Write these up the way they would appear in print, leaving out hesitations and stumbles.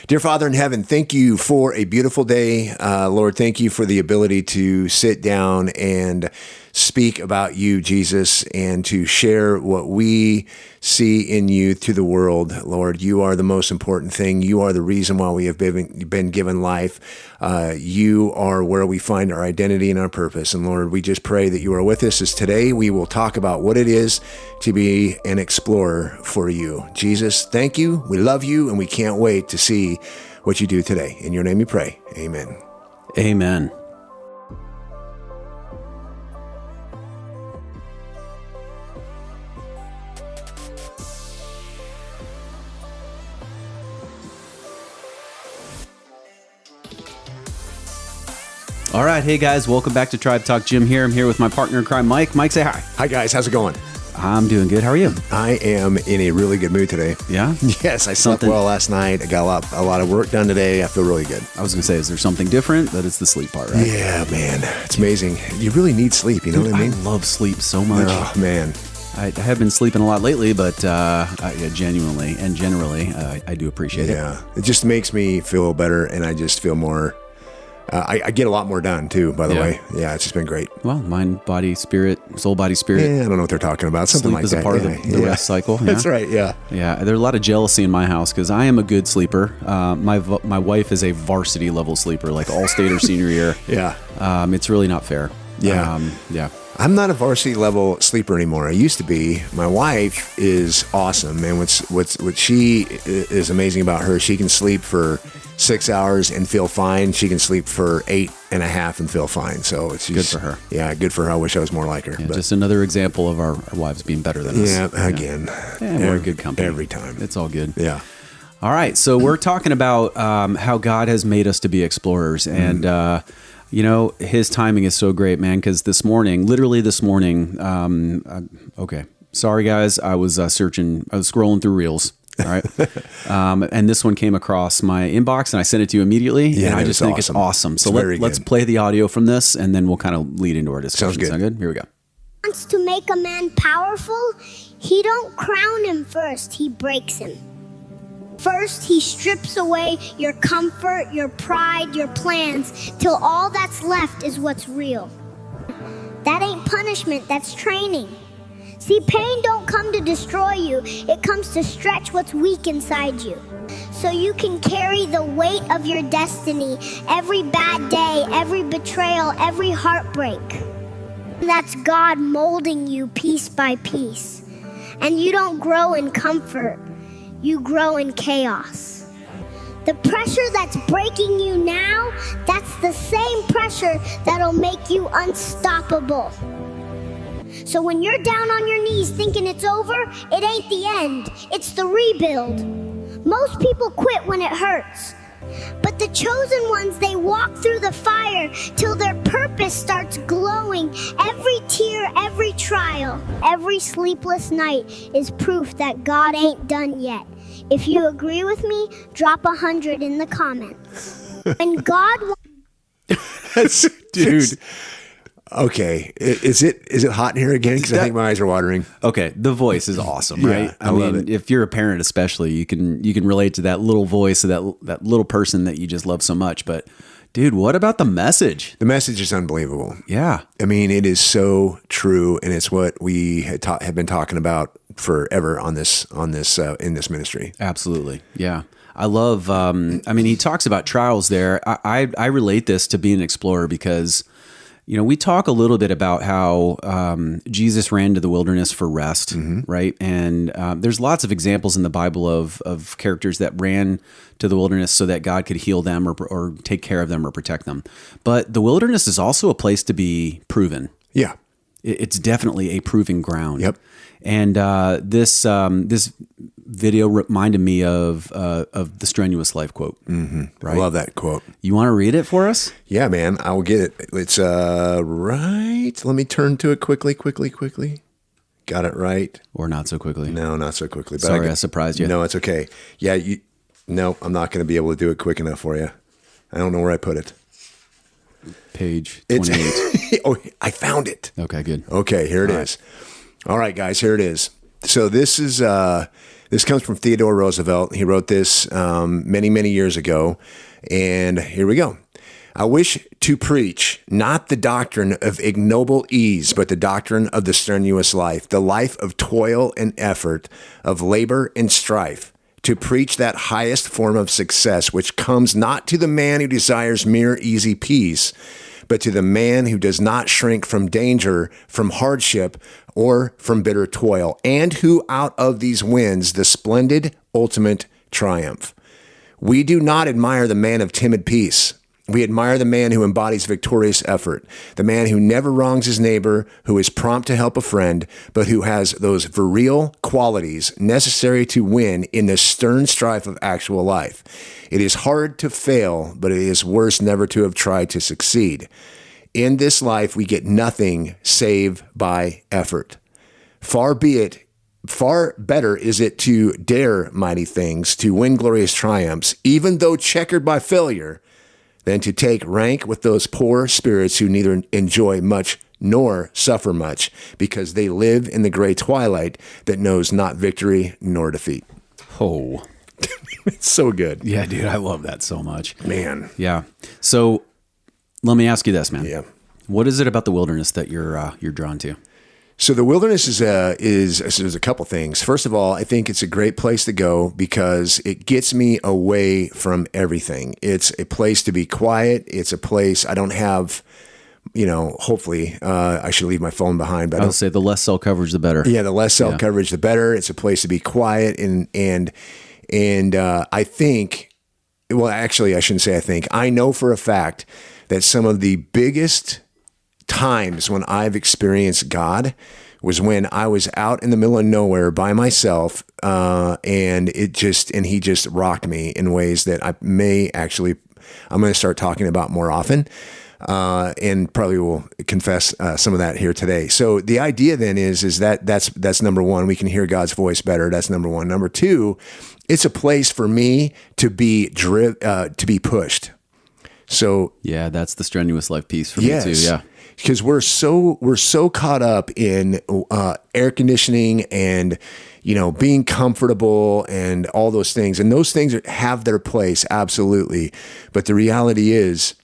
Dear Father in heaven, thank you for a beautiful day. Lord, thank you for the ability to sit down and speak about you, Jesus, and to share what we see in you to the world. Lord, you are the most important thing. You are the reason why we have been given life. You are where we find our identity and our purpose. And Lord, we just pray that you are with us as today we will talk about what it is to be an explorer for you. Jesus, thank you. We love you, and we can't wait to see what you do today. In your name we pray. Amen. Amen. All right. Hey, guys. Welcome back to Tribe Talk. Jim here. I'm here with my partner in crime, Mike. Mike, say hi. Hi, guys. How's it going? I'm doing good. How are you? I am in a really good mood today. Yeah? Yes, I slept well last night. I got a lot of work done today. I feel really good. I was going to say, is there something different? But it's the sleep part, right? Yeah, man. It's amazing. You really need sleep. You know what I mean? I love sleep so much. Oh, man. I have been sleeping a lot lately, but genuinely and generally, I do appreciate it. Yeah. It just makes me feel better, and I just feel more... I get a lot more done, too, by the way. Yeah, it's just been great. Well, mind, body, spirit, soul, body, spirit. Yeah, I don't know what they're talking about. Something Sleep like is that. a part of the rest cycle. Yeah? That's right, yeah. Yeah, there's a lot of jealousy in my house because I am a good sleeper. My wife is a varsity level sleeper, like all state or senior year. Yeah. It's really not fair. Yeah. Yeah. I'm not a varsity level sleeper anymore. I used to be. My wife is awesome, and what she is amazing about her, she can sleep for 6 hours and feel fine. She can sleep for 8.5 and feel fine. So it's good for her. Yeah, good for her. I wish I was more like her. Yeah, but just another example of our wives being better than us. Yeah, again. Yeah, we're a good company. Every time. It's all good. Yeah. All right. So we're talking about how God has made us to be explorers. And, his timing is so great, man, because literally this morning, okay. Sorry, guys. I was scrolling through Reels. All right. And this one came across my inbox and I sent it to you immediately. Yeah, and I just think it's awesome. So let's play the audio from this and then we'll kind of lead into our discussion. Sounds good. Here we go. Wants to make a man powerful, he don't crown him first, he breaks him. First, he strips away your comfort, your pride, your plans, till all that's left is what's real. That ain't punishment, that's training. See, pain don't come to destroy you. It comes to stretch what's weak inside you. So you can carry the weight of your destiny, every bad day, every betrayal, every heartbreak. That's God molding you piece by piece. And you don't grow in comfort. You grow in chaos. The pressure that's breaking you now, that's the same pressure that'll make you unstoppable. So when you're down on your knees thinking it's over, it ain't the end. It's the rebuild. Most people quit when it hurts. But the chosen ones, they walk through the fire till their purpose starts glowing. Every tear, every trial, every sleepless night is proof that God ain't done yet. If you agree with me, drop 100 in the comments. And God Dude. Okay. Is it hot in here again? Because I think my eyes are watering. Okay. The voice is awesome, right? Yeah, I love it. If you're a parent especially, you can relate to that little voice of that little person that you just love so much. But dude, what about the message? The message is unbelievable. Yeah. I mean, it is so true, and it's what we have been talking about forever in this ministry. Absolutely. Yeah. I love, he talks about trials there. I relate this to being an explorer because, we talk a little bit about how Jesus ran to the wilderness for rest, right? And there's lots of examples in the Bible of characters that ran to the wilderness so that God could heal them or take care of them or protect them. But the wilderness is also a place to be proven. Yeah. It's definitely a proving ground. Yep. And this video reminded me of the Strenuous Life quote. Mm-hmm. Right? I love that quote. You want to read it for us? Yeah, man. I will get it. It's right. Let me turn to it quickly. Got it right. Or not so quickly. No, not so quickly. But Sorry, I surprised you. No, it's okay. Yeah, no, I'm not going to be able to do it quick enough for you. I don't know where I put it. Page 28. Oh, I found it. Okay, good. Okay, here it is. All right, guys, here it is. So this is This comes from Theodore Roosevelt. He wrote this many, many years ago. And here we go. I wish to preach not the doctrine of ignoble ease, but the doctrine of the strenuous life, the life of toil and effort, of labor and strife, to preach that highest form of success, which comes not to the man who desires mere easy peace, but to the man who does not shrink from danger, from hardship, or from bitter toil, and who out of these wins the splendid ultimate triumph. We do not admire the man of timid peace. We admire the man who embodies victorious effort, the man who never wrongs his neighbor, who is prompt to help a friend, but who has those virile qualities necessary to win in the stern strife of actual life. It is hard to fail, but it is worse never to have tried to succeed. In this life, we get nothing save by effort. Far better is it to dare mighty things, to win glorious triumphs, even though checkered by failure, than to take rank with those poor spirits who neither enjoy much nor suffer much, because they live in the gray twilight that knows not victory nor defeat. Oh, it's so good. Yeah, dude, I love that so much. Man. Yeah. So let me ask you this, man. Yeah. What is it about the wilderness that you're drawn to? So the wilderness is a couple things. First of all, I think it's a great place to go because it gets me away from everything. It's a place to be quiet. It's a place I don't have, hopefully I should leave my phone behind. But I would say the less cell coverage, the better. Yeah, the less cell coverage, the better. It's a place to be quiet and I think, well, actually, I shouldn't say I think. I know for a fact that some of the biggest times when I've experienced God was when I was out in the middle of nowhere by myself, and he just rocked me in ways that I'm going to start talking about more often, and probably will confess some of that here today. So the idea then is that's number one. We can hear God's voice better. That's number one. Number two, it's a place for me to be to be pushed. So yeah, that's the strenuous life piece for me too. Yeah. Because we're so caught up in air conditioning and being comfortable and all those things, and those things have their place, absolutely. But the reality is,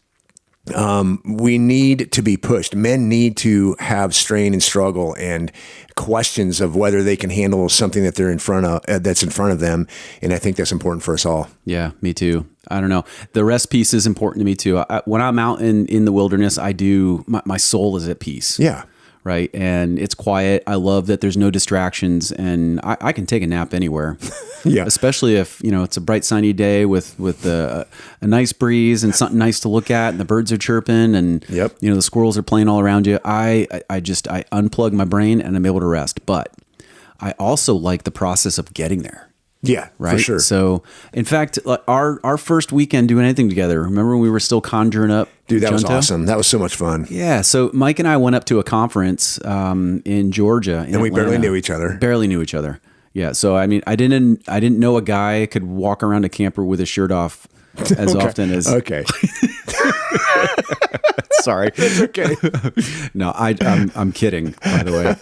we need to be pushed. Men need to have strain and struggle and questions of whether they can handle something that they're in front of, that's in front of them. And I think that's important for us all. Yeah, me too. I don't know. The rest piece is important to me too. When I'm out in the wilderness, my soul is at peace. Yeah. Right. And it's quiet. I love that there's no distractions, and I can take a nap anywhere. Yeah. Especially if, it's a bright sunny day with a nice breeze and something nice to look at, and the birds are chirping, and yep. The squirrels are playing all around you. I unplug my brain and I'm able to rest. But I also like the process of getting there. Yeah, right. For sure. So, in fact, our first weekend doing anything together, remember when we were still conjuring up? Dude, that Junto? was awesome. That was so much fun. Yeah. So Mike and I went up to a conference in Georgia, and we Atlanta. barely knew each other. Barely knew each other. Yeah. So I mean, I didn't know a guy could walk around a camper with his shirt off as often as. Okay. Sorry. It's okay. No, I'm kidding, by the way,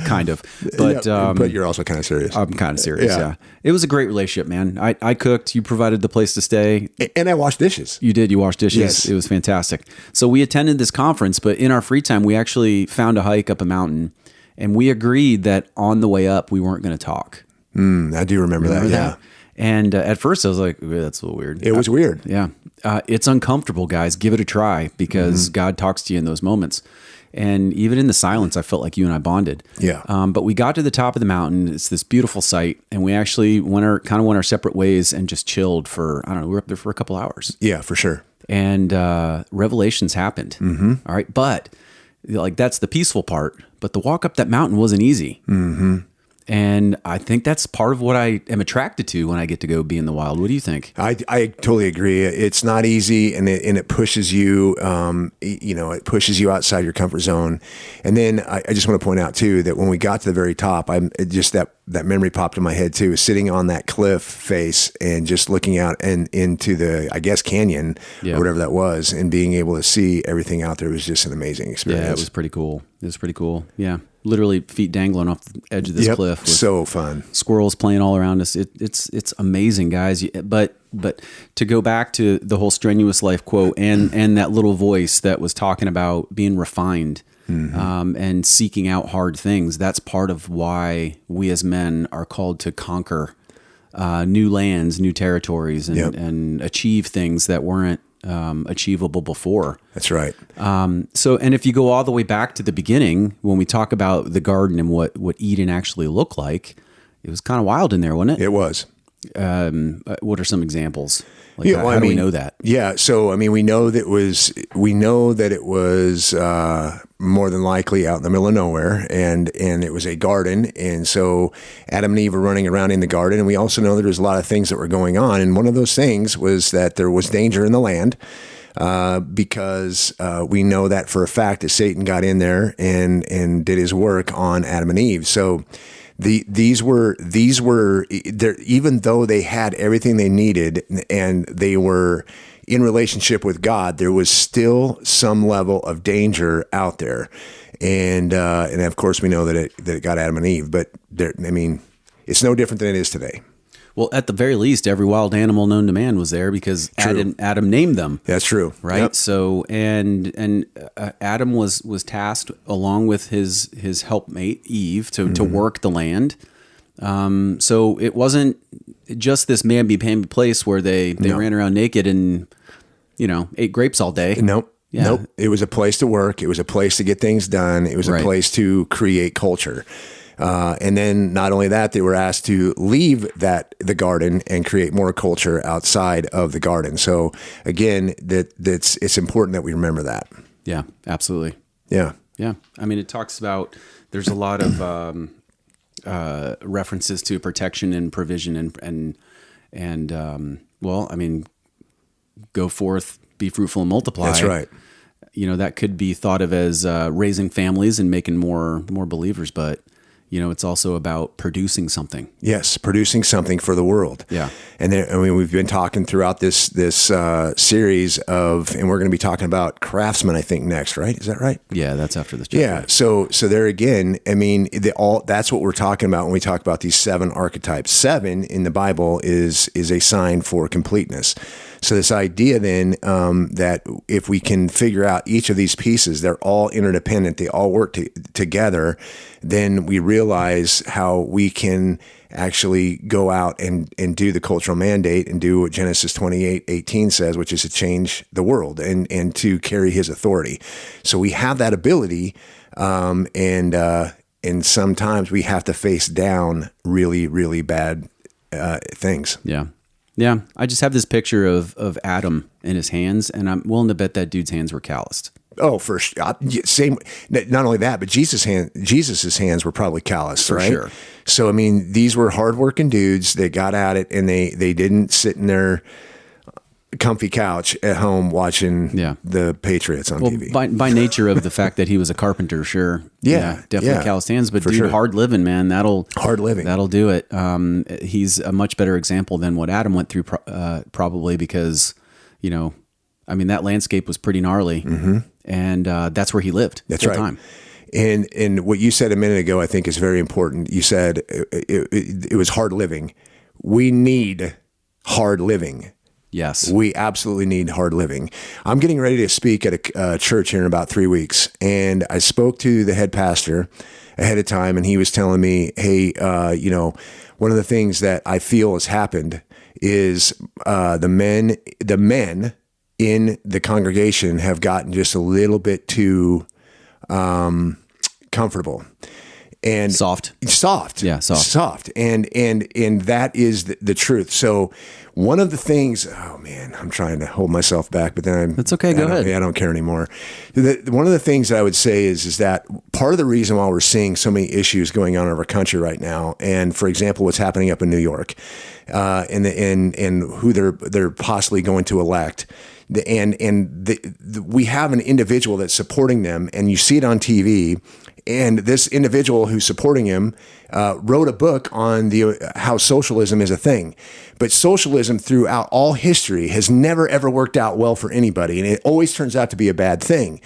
kind of. But but you're also kind of serious. I'm kind of serious. Yeah. It was a great relationship, man. I cooked. You provided the place to stay, and I washed dishes. You did. You washed dishes. Yes. It was fantastic. So we attended this conference, but in our free time, we actually found a hike up a mountain, and we agreed that on the way up, we weren't going to talk. I do remember that. Yeah. And at first I was like, that's a little weird. It was weird. Yeah. It's uncomfortable, guys. Give it a try, because God talks to you in those moments. And even in the silence, I felt like you and I bonded. Yeah. But we got to the top of the mountain. It's this beautiful sight. And we actually went our separate ways and just chilled for, I don't know, we were up there for a couple hours. Yeah, for sure. And revelations happened. All right. But that's the peaceful part. But the walk up that mountain wasn't easy. And I think that's part of what I am attracted to when I get to go be in the wild. What do you think? I totally agree. It's not easy, and it pushes you. It pushes you outside your comfort zone. And then I just want to point out too that when we got to the very top, that memory popped in my head too. Sitting on that cliff face and just looking out and into the, I guess, canyon or whatever that was, and being able to see everything out there was just an amazing experience. Yeah, it was pretty cool. Yeah. literally feet dangling off the edge of this Yep. cliff. With So fun. squirrels playing all around us. It's amazing, guys. But to go back to the whole strenuous life quote and that little voice that was talking about being refined and seeking out hard things, that's part of why we as men are called to conquer new lands, new territories, and achieve things that weren't achievable before. That's right. So, and if you go all the way back to the beginning, when we talk about the garden and what Eden actually looked like, it was kind of wild in there, wasn't it? It was. What are some examples? Like, Yeah, well, how do we know that? Yeah, so I mean, we know that it was more than likely out in the middle of nowhere, and it was a garden, and so Adam and Eve were running around in the garden, and we also know that there's a lot of things that were going on, and one of those things was that there was danger in the land. Because we know that for a fact that Satan got in there and did his work on Adam and Eve. So these were there, even though they had everything they needed and they were in relationship with God, there was still some level of danger out there, and of course we know that it got Adam and Eve. But it's no different than it is today. Well, at the very least, every wild animal known to man was there because Adam named them. That's true, right? Yep. So, and Adam was tasked along with his helpmate Eve to work the land. So it wasn't just this mamby-pamby place where they ran around naked and ate grapes all day. Nope. Yeah. Nope. It was a place to work. It was a place to get things done. It was a place to create culture. And then not only that, they were asked to leave the garden and create more culture outside of the garden. So again, it's important that we remember that. Yeah, absolutely. Yeah. Yeah. I mean, it talks about, there's a lot of references to protection and provision and well, I mean, go forth, be fruitful and multiply. That's right. That could be thought of as raising families and making more believers, but it's also about producing something. Yes, producing something for the world. Yeah. And we've been talking throughout this series and we're going to be talking about craftsmen, I think, next, right? Is that right? Yeah, that's after this chapter. Yeah. So there again, I mean, that's what we're talking about when we talk about these 7 archetypes. 7 in the Bible is a sign for completeness. So this idea then that if we can figure out each of these pieces, they're all interdependent, they all work together, then we realize how we can actually go out and do the cultural mandate and do what Genesis 28:18 says, which is to change the world and to carry his authority. So we have that ability, and sometimes we have to face down really, really bad things. Yeah. Yeah. I just have this picture of Adam in his hands, and I'm willing to bet that dude's hands were calloused. Oh, for sure. Same. Not only that, but Jesus's hands were probably calloused, For right? sure. So, I mean, these were hardworking dudes. They got at it, and they didn't sit in their comfy couch at home watching the Patriots on TV. By nature of the fact that he was a carpenter, sure. Yeah, definitely calloused hands, but for dude, sure. hard living, man. That'll do it. He's a much better example than what Adam went through, probably because, I mean, that landscape was pretty gnarly, and that's where he lived. That's full right. time. And what you said a minute ago, I think, is very important. You said it was hard living. We need hard living. Yes. We absolutely need hard living. I'm getting ready to speak at a church here in about 3 weeks, and I spoke to the head pastor ahead of time, and he was telling me, hey, one of the things that I feel has happened is the men in the congregation have gotten just a little bit too comfortable. And soft. Yeah, soft. And that is the truth. So one of the things, oh man, I'm trying to hold myself back, but then that's okay. Go ahead. I don't care anymore. One of the things that I would say is that part of the reason why we're seeing so many issues going on in our country right now, and for example, what's happening up in New York, and who they're possibly going to elect. We have an individual that's supporting them, and you see it on TV. And this individual who's supporting him wrote a book on how socialism is a thing. But socialism throughout all history has never, ever worked out well for anybody. And it always turns out to be a bad thing.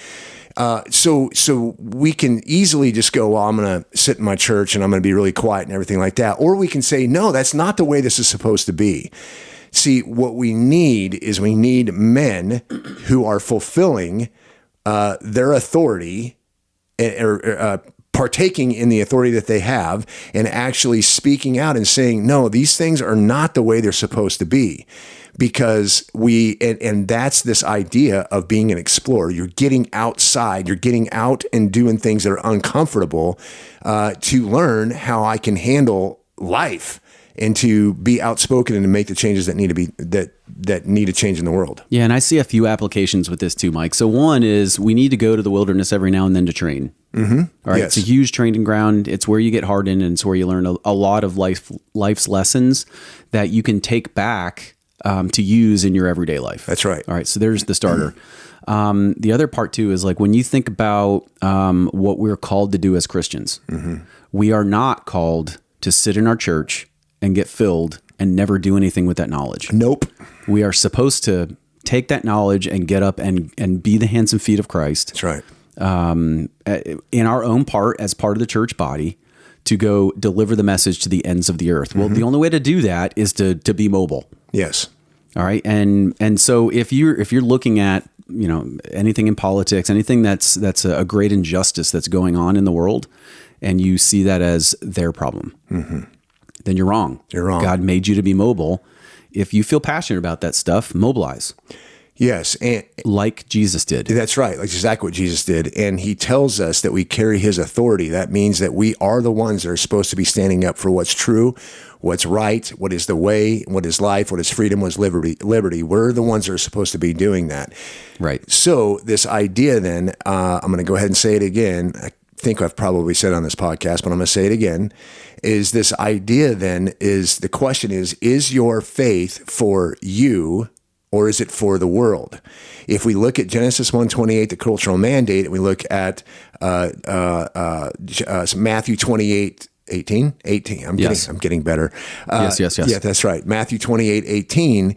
So we can easily just go, well, I'm going to sit in my church and I'm going to be really quiet and everything like that. Or we can say, no, that's not the way this is supposed to be. See, what we need is we need men who are fulfilling their authority or partaking in the authority that they have and actually speaking out and saying, no, these things are not the way they're supposed to be. Because and that's this idea of being an explorer. You're getting outside, you're getting out and doing things that are uncomfortable to learn how I can handle life and to be outspoken and to make the changes that need to be that need to change in the world. Yeah, and I see a few applications with this too, Mike. So one is we need to go to the wilderness every now and then to train. Mm-hmm. All right, Yes. It's a huge training ground. It's where you get hardened, and it's where you learn a lot of life's lessons that you can take back to use in your everyday life. That's right. All right, so there's the starter. The other part too is like when you think about what we're called to do as Christians, we are not called to sit in our church and get filled and never do anything with that knowledge. Nope. We are supposed to take that knowledge and get up and be the hands and feet of Christ. That's right. In our own part as part of the church body to go deliver the message to the ends of the earth. Well, the only way to do that is to be mobile. Yes. All right. And so if you're looking at, anything in politics, anything that's a great injustice that's going on in the world, and you see that as their problem, then you're wrong. You're wrong. God made you to be mobile. If you feel passionate about that stuff, mobilize. Yes. And Like Jesus did. that's right. Like exactly what Jesus did. And he tells us that we carry his authority. That means that we are the ones that are supposed to be standing up for what's true, what's right, what is the way, what is life, what is freedom, what is liberty. We're the ones that are supposed to be doing that. Right. So this idea then, I'm going to go ahead and say it again. I think I've probably said it on this podcast, but I'm going to say it again, is this idea then is the question is your faith for you or is it for the world? If we look at Genesis 1:28, the cultural mandate, and we look at Matthew 28:18, Yes. I'm getting better. Yes. Yeah, that's right. Matthew 28:18,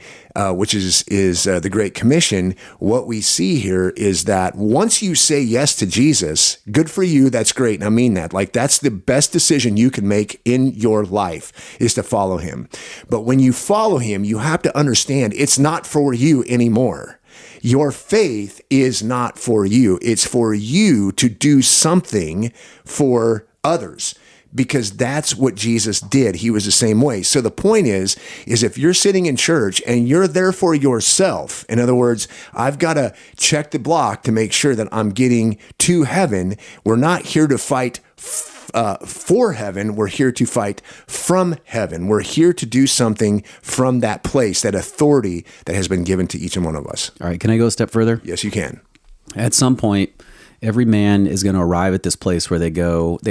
which is the Great Commission. What we see here is that once you say yes to Jesus, good for you. That's great. And I mean that. Like that's the best decision you can make in your life is to follow him. But when you follow him, you have to understand it's not for you anymore. Your faith is not for you. It's for you to do something for others. Because that's what Jesus did. He was the same way. So the point is if you're sitting in church and you're there for yourself, in other words, I've got to check the block to make sure that I'm getting to heaven. We're not here to fight for heaven. We're here to fight from heaven. We're here to do something from that place, that authority that has been given to each and one of us. All right. Can I go a step further? Yes, you can. At some point, every man is going to arrive at this place where they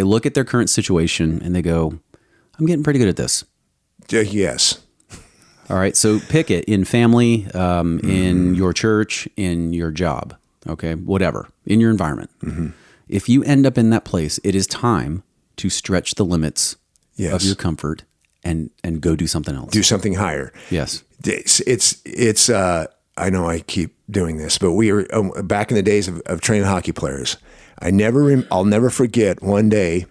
look at their current situation and they go, I'm getting pretty good at this. Yes. All right. So pick it in family, in your church, in your job. Okay. Whatever, in your environment. If you end up in that place, it is time to stretch the limits of your comfort and go do something else. Do something higher. Yes. It's I know I keep doing this, but we were back in the days of training hockey players. I'll never forget one day,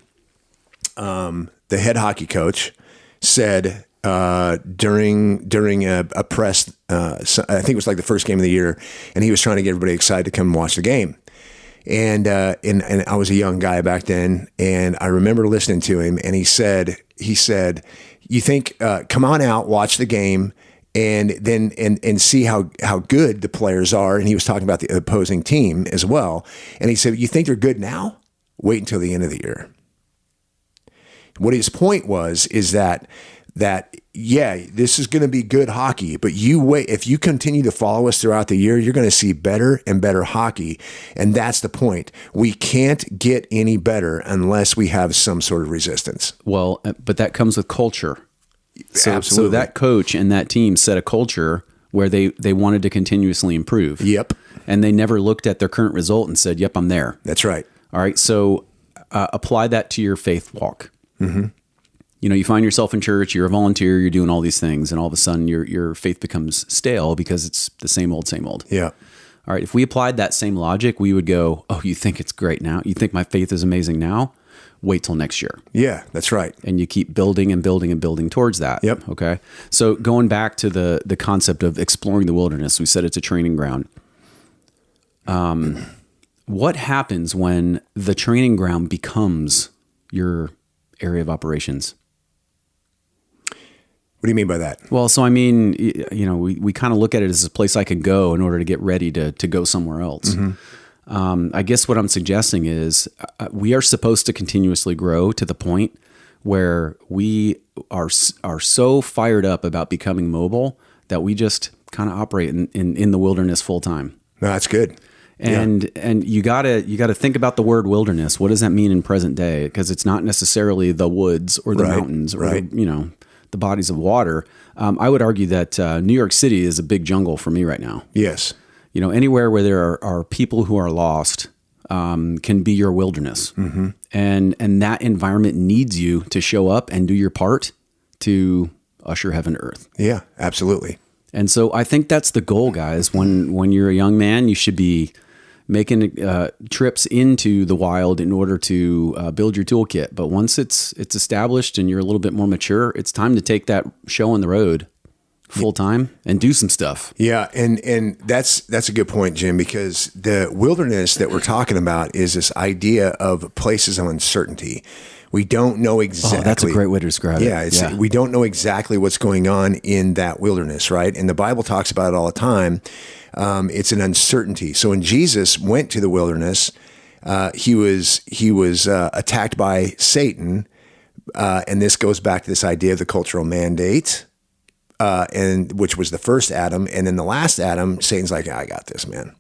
the head hockey coach said during a press, I think it was like the first game of the year, and he was trying to get everybody excited to come watch the game. And I was a young guy back then, and I remember listening to him, and he said, you think, come on out, watch the game, and then and see how good the players are. And he was talking about the opposing team as well. And he said, you think they're good now? Wait until the end of the year. What his point is that yeah, this is going to be good hockey, but you wait. If you continue to follow us throughout the year, you're going to see better and better hockey. And that's the point. We can't get any better unless we have some sort of resistance. Well, but that comes with culture. So Absolutely. that coach and that team set a culture where they wanted to continuously improve. Yep. And they never looked at their current result and said, yep, I'm there. That's right. All right. So apply that to your faith walk. Mm-hmm. You find yourself in church, you're a volunteer, you're doing all these things, and all of a sudden your faith becomes stale because it's the same old, same old. Yeah. All right, if we applied that same logic, we would go, oh, you think it's great now? You think my faith is amazing now? Wait till next year. Yeah, that's right. And you keep building and building and building towards that. Yep. Okay. So going back to the concept of exploring the wilderness, we said it's a training ground. What happens when the training ground becomes your area of operations? What do you mean by that? Well, so I mean, we kind of look at it as a place I can go in order to get ready to go somewhere else. I guess what I'm suggesting is we are supposed to continuously grow to the point where we are so fired up about becoming mobile that we just kind of operate in the wilderness full time. No, that's good. And you gotta think about the word wilderness. What does that mean in present day? Because it's not necessarily the woods or the mountains or the bodies of water. I would argue that New York City is a big jungle for me right now. Yes. Anywhere where there are people who are lost can be your wilderness. Mm-hmm. And that environment needs you to show up and do your part to usher heaven to earth. Yeah, absolutely. And so I think that's the goal, guys. When you're a young man, you should be making trips into the wild in order to build your toolkit. But once it's established and you're a little bit more mature, it's time to take that show on the road full time and do some stuff. Yeah, and that's a good point, Jim, because the wilderness that we're talking about is this idea of places of uncertainty. We don't know exactly. Oh, that's a great way to describe it. Yeah, we don't know exactly what's going on in that wilderness, right? And the Bible talks about it all the time. It's an uncertainty. So when Jesus went to the wilderness, he was attacked by Satan, and this goes back to this idea of the cultural mandate. And which was the first Adam, and then the last Adam, Satan's like, I got this, man.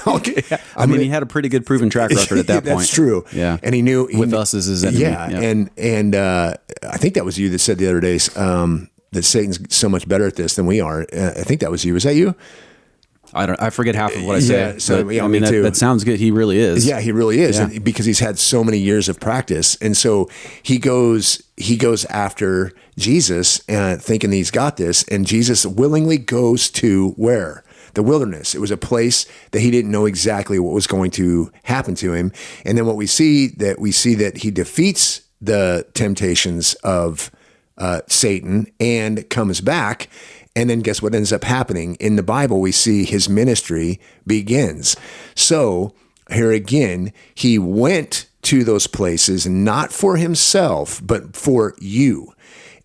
Okay, I mean, he had a pretty good proven track record at that point. That's true. Yeah, and he knew with us as his enemy. Yeah, and I think that was you that said the other day that Satan's so much better at this than we are. I think that was you. Was that you? I forget half of what I said. Yeah, so I mean, that sounds good. He really is. Yeah, he really is, because he's had so many years of practice, and so he goes after Jesus, thinking he's got this, and Jesus willingly goes to where? The wilderness. It was a place that he didn't know exactly what was going to happen to him, and then what we see that he defeats the temptations of Satan and comes back. And then guess what ends up happening? In the Bible, we see his ministry begins. So here again, he went to those places, not for himself, but for you.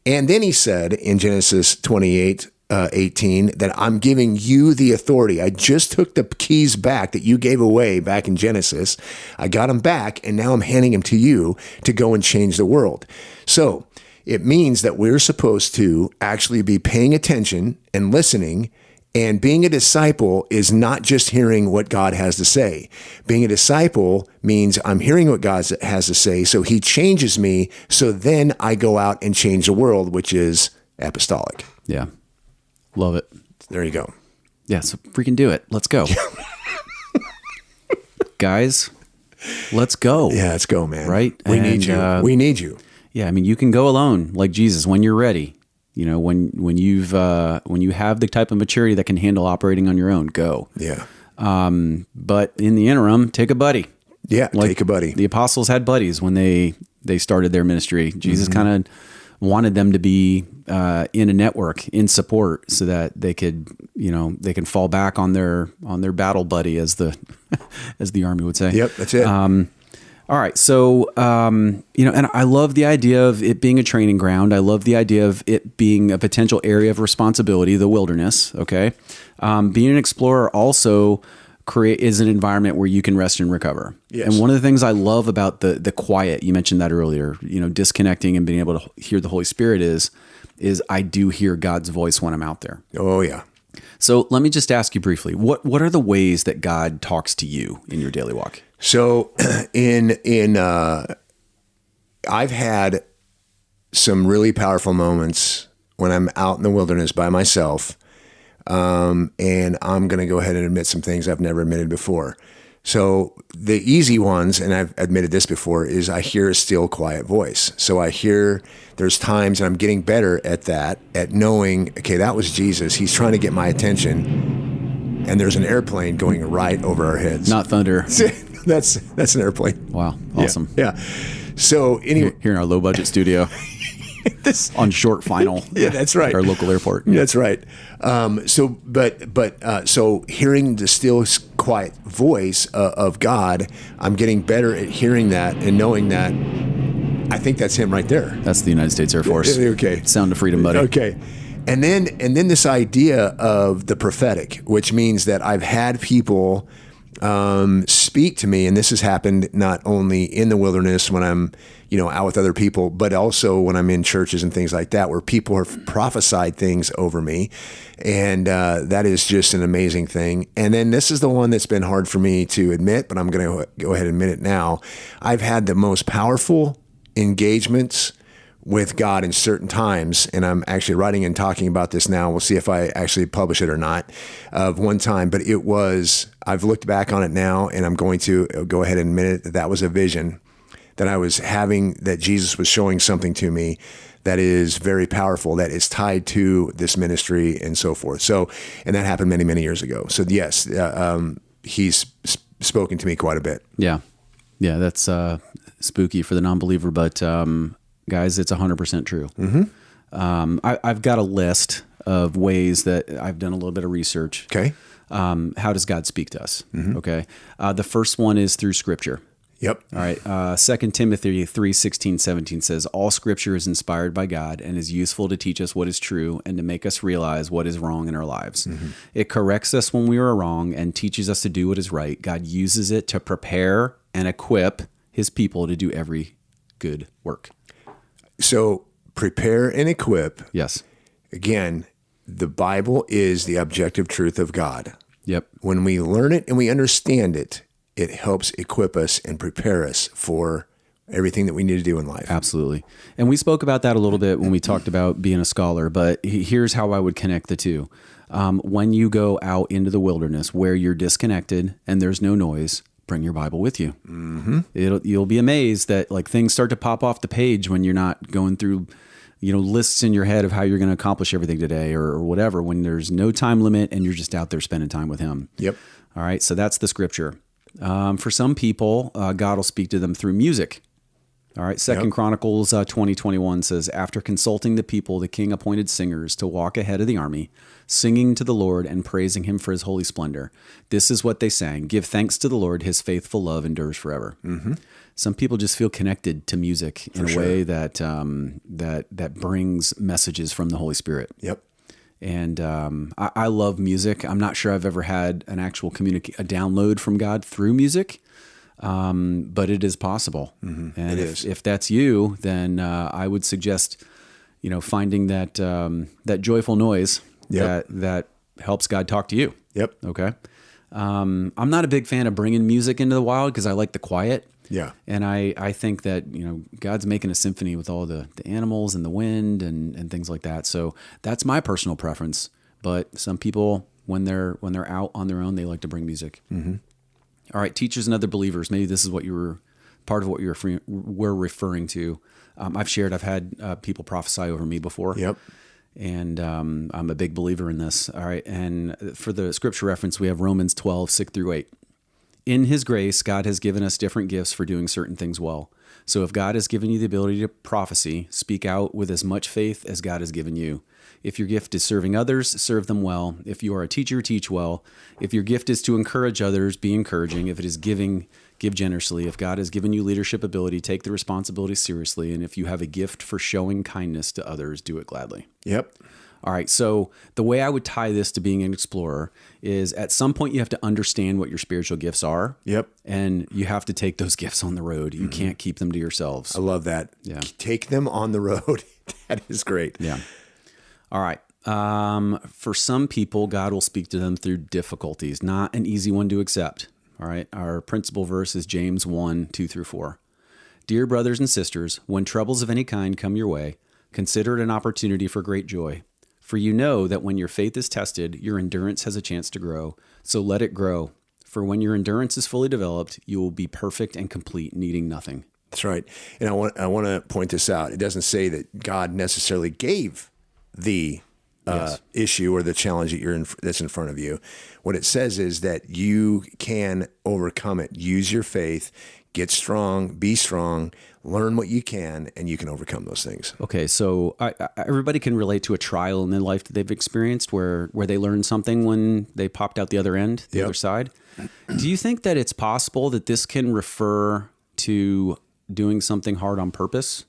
And then he said in Genesis 28:18 that I'm giving you the authority. I just took the keys back that you gave away back in Genesis. I got them back, and now I'm handing them to you to go and change the world. So it means that we're supposed to actually be paying attention and listening, and being a disciple is not just hearing what God has to say. Being a disciple means I'm hearing what God has to say, so he changes me, so then I go out and change the world, which is apostolic. Yeah. Love it. There you go. Yeah, so freaking do it. Let's go. Guys, let's go. Yeah, let's go, man. Right? We need you. We need you. Yeah, I mean, you can go alone like Jesus when you're ready. When you have the type of maturity that can handle operating on your own, go. Yeah. But in the interim, take a buddy. Yeah, take a buddy. The apostles had buddies when they started their ministry. Jesus kind of wanted them to be in a network, in support, so that they could, they can fall back on their battle buddy, as the as the Army would say. Yep, that's it. All right. So, and I love the idea of it being a training ground. I love the idea of it being a potential area of responsibility, the wilderness. Okay. Being an explorer also is an environment where you can rest and recover. Yes. And one of the things I love about the quiet, you mentioned that earlier, disconnecting and being able to hear the Holy Spirit is I do hear God's voice when I'm out there. Oh yeah. So let me just ask you briefly, what are the ways that God talks to you in your daily walk? So I've had some really powerful moments when I'm out in the wilderness by myself. And I'm going to go ahead and admit some things I've never admitted before. So the easy ones, and I've admitted this before, is I hear a still, quiet voice. So I hear there's times, and I'm getting better at that, at knowing, okay, that was Jesus. He's trying to get my attention. and there's an airplane going right over our heads. Not thunder. That's an airplane. Wow. Awesome. Yeah. So anyway, Here in our low budget studio on short final. Yeah, that's right. Our local airport. That's right. So hearing the still quiet voice of God, I'm getting better at hearing that and knowing that. I think that's him right there. That's the United States Air Force. Okay. Sound of freedom, buddy. Okay. And then this idea of the prophetic, which means that I've had people speak to me, and this has happened not only in the wilderness when I'm, out with other people, but also when I'm in churches and things like that, where people have prophesied things over me. And that is just an amazing thing. And then this is the one that's been hard for me to admit, but I'm going to go ahead and admit it now. I've had the most powerful engagements with God in certain times, and I'm actually writing and talking about this now. We'll see if I actually publish it or not, of one time. But I've looked back on it now, and I'm going to go ahead and admit it, that was a vision that I was having, that Jesus was showing something to me that is very powerful, that is tied to this ministry and so forth. So, and that happened many, many years ago. So yes, he's spoken to me quite a bit. Yeah. Yeah, that's spooky for the non-believer, but guys, it's 100% true. Mm-hmm. I've got a list of ways that I've done a little bit of research. Okay. How does God speak to us? Mm-hmm. Okay. The first one is through Scripture. Yep. All right. 2 Timothy 3:16-17 says, all Scripture is inspired by God and is useful to teach us what is true and to make us realize what is wrong in our lives. Mm-hmm. It corrects us when we are wrong and teaches us to do what is right. God uses it to prepare and equip his people to do every good work. So prepare and equip. Yes. Again, the Bible is the objective truth of God. Yep. When we learn it and we understand it, it helps equip us and prepare us for everything that we need to do in life. Absolutely. And we spoke about that a little bit when we talked about being a scholar, but here's how I would connect the two. When you go out into the wilderness where you're disconnected and there's no noise, bring your Bible with you. Mm-hmm. You'll be amazed that things start to pop off the page when you're not going through, lists in your head of how you're going to accomplish everything today or whatever, when there's no time limit and you're just out there spending time with him. Yep. All right. So that's the Scripture. For some people, God will speak to them through music. All right. Second Chronicles 20:21 says, after consulting the people, the king appointed singers to walk ahead of the army, singing to the Lord and praising him for his holy splendor. This is what they sang. Give thanks to the Lord. His faithful love endures forever. Mm-hmm. Some people just feel connected to music in a way that that brings messages from the Holy Spirit. Yep. And I love music. I'm not sure I've ever had an actual a download from God through music, but it is possible. Mm-hmm. And if that's you, then I would suggest, finding that that joyful noise that helps God talk to you. Yep. Okay. I'm not a big fan of bringing music into the wild because I like the quiet. Yeah. And I think that, God's making a symphony with all the animals and the wind and things like that. So that's my personal preference. But some people, when they're out on their own, they like to bring music. Mm-hmm. All right, teachers and other believers. Maybe this is what part of what you were referring to. I've shared, I've had people prophesy over me before. Yep. And I'm a big believer in this. All right. And for the scripture reference, we have Romans 12:6-8. In his grace, God has given us different gifts for doing certain things well. So if God has given you the ability to prophecy, speak out with as much faith as God has given you. If your gift is serving others, serve them well. If you are a teacher, teach well. If your gift is to encourage others, be encouraging. If it is giving, give generously. If God has given you leadership ability, take the responsibility seriously. And if you have a gift for showing kindness to others, do it gladly. Yep. All right, so the way I would tie this to being an explorer is at some point you have to understand what your spiritual gifts are. Yep. And you have to take those gifts on the road. You can't keep them to yourselves. I love that. Yeah. Take them on the road. That is great. Yeah. All right. For some people, God will speak to them through difficulties, not an easy one to accept. All right. Our principal verse is James 1:2-4. Dear brothers and sisters, when troubles of any kind come your way, consider it an opportunity for great joy. For you know that when your faith is tested, your endurance has a chance to grow. So let it grow. For when your endurance is fully developed, you will be perfect and complete, needing nothing. That's right. And I want to point this out. It doesn't say that God necessarily gave the Yes. issue or the challenge that that's in front of you. What it says is that you can overcome it. Use your faith, get strong, be strong, learn what you can, and you can overcome those things. Okay, so everybody can relate to a trial in their life that they've experienced where they learned something when they popped out the other end, the other side. Do you think that it's possible that this can refer to doing something hard on purpose?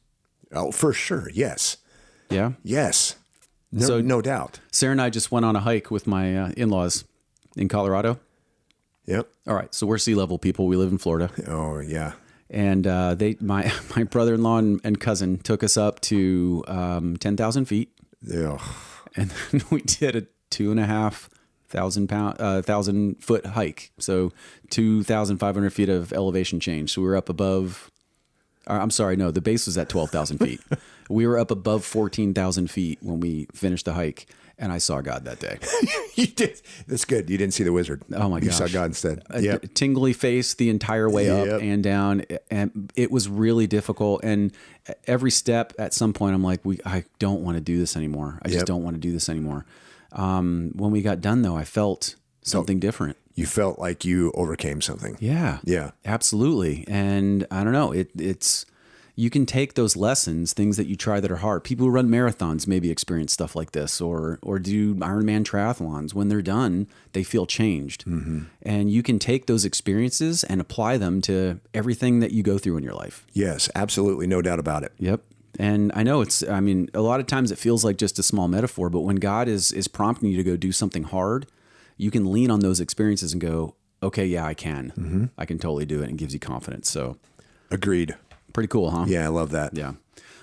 Oh, for sure. Yes. Yeah? Yes. No doubt. Sarah and I just went on a hike with my in-laws in Colorado. Yep. All right, so we're sea level people. We live in Florida. Oh, yeah. And my brother-in-law and cousin took us up to 10,000 feet. Yeah. And then we did a 2,500 foot hike. So 2,500 feet of elevation change. So we were up above, I'm sorry, no, the base was at 12,000 feet. We were up above 14,000 feet when we finished the hike. And I saw God that day. You did. That's good. You didn't see the wizard. Oh my gosh. You saw God instead. A tingly face the entire way up and down. And it was really difficult. And every step at some point, I'm like, I don't want to do this anymore. I just don't want to do this anymore. When we got done though, I felt something different. You felt like you overcame something. Yeah. Yeah. Absolutely. And I don't know, it's, you can take those lessons, things that you try that are hard. People who run marathons maybe experience stuff like this or do Ironman triathlons. When they're done, they feel changed. Mm-hmm. And you can take those experiences and apply them to everything that you go through in your life. Yes, absolutely. No doubt about it. Yep. And I know a lot of times it feels like just a small metaphor, but when God is prompting you to go do something hard, you can lean on those experiences and go, okay, yeah, I can. Mm-hmm. I can totally do it, and gives you confidence. So agreed. Pretty cool, huh? Yeah, I love that. Yeah.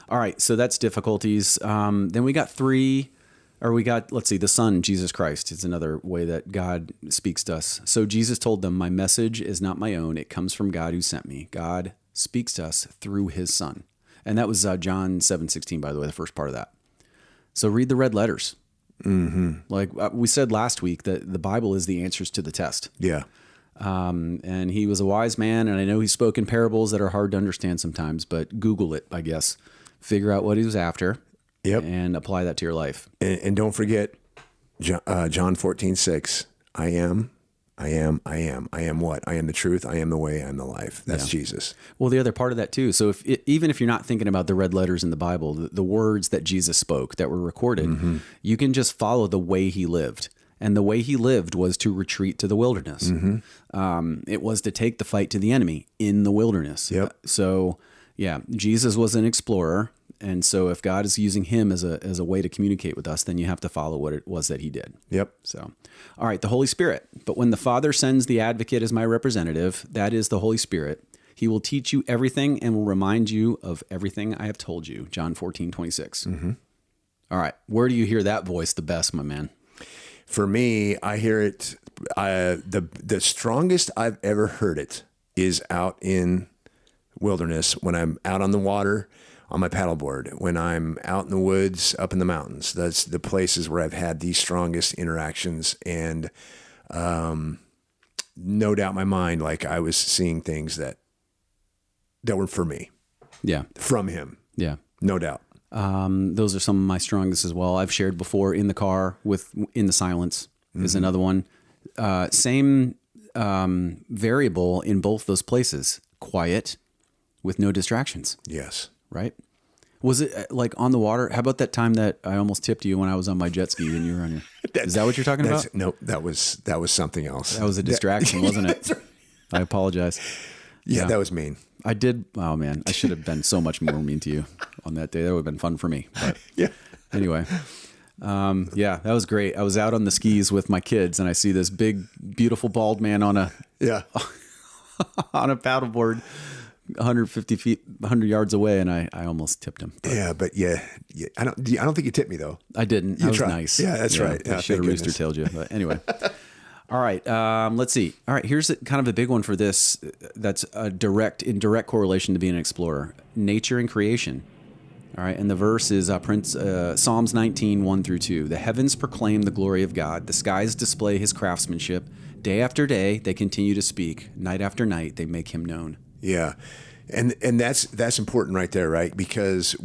All right. So that's difficulties. Then we got the Son, Jesus Christ. It's another way that God speaks to us. So Jesus told them, my message is not my own. It comes from God who sent me. God speaks to us through his Son. And that was John 7:16, by the way, the first part of that. So read the red letters. Mm-hmm. Like we said last week, that the Bible is the answers to the test. Yeah. And he was a wise man, and I know he spoke in parables that are hard to understand sometimes, but Google it, I guess. Figure out what he was after and apply that to your life. And don't forget John 14:6. I am what? I am the truth. I am the way. I am the life. That's Jesus. Well, the other part of that too. So even if you're not thinking about the red letters in the Bible, the words that Jesus spoke that were recorded, you can just follow the way he lived. And the way he lived was to retreat to the wilderness. Mm-hmm. It was to take the fight to the enemy in the wilderness. Yep. So, yeah, Jesus was an explorer. And so if God is using him as a way to communicate with us, then you have to follow what it was that he did. Yep. So, all right, the Holy Spirit. But when the Father sends the advocate as my representative, that is the Holy Spirit, he will teach you everything and will remind you of everything I have told you. John 14:26. Mm-hmm. All right. Where do you hear that voice the best, my man? For me, I hear it, the strongest I've ever heard it is out in wilderness, when I'm out on the water on my paddleboard, when I'm out in the woods, up in the mountains. That's the places where I've had the strongest interactions. And no doubt in my mind, like I was seeing things that were for me. Yeah. From him. Yeah. No doubt. Those are some of my strongest as well. I've shared before in the car in the silence is another one. Same variable in both those places. Quiet with no distractions. Yes. Right? Was it like on the water? How about that time that I almost tipped you when I was on my jet ski and you were on your... Is that what you're talking about? No, that was something else. That was a distraction, wasn't it? Right. I apologize. Yeah, that was mean. I did. Oh man, I should have been so much more mean to you on that day. That would have been fun for me. But yeah. Anyway, that was great. I was out on the skis with my kids, and I see this big, beautiful bald man on a on a paddleboard, 150 feet, 100 yards away, and I almost tipped him. But I don't think you tipped me though. I didn't. I was nice. Yeah, that's right. I should have rooster-tailed you. But anyway. All right. Let's see. All right. Here's kind of a big one for this. That's in direct correlation to being an explorer. Nature and creation. All right. And the verse is Psalms 19, 1-2. The heavens proclaim the glory of God. The skies display his craftsmanship. Day after day, they continue to speak. Night after night, they make him known. Yeah. And that's important right there, right? Because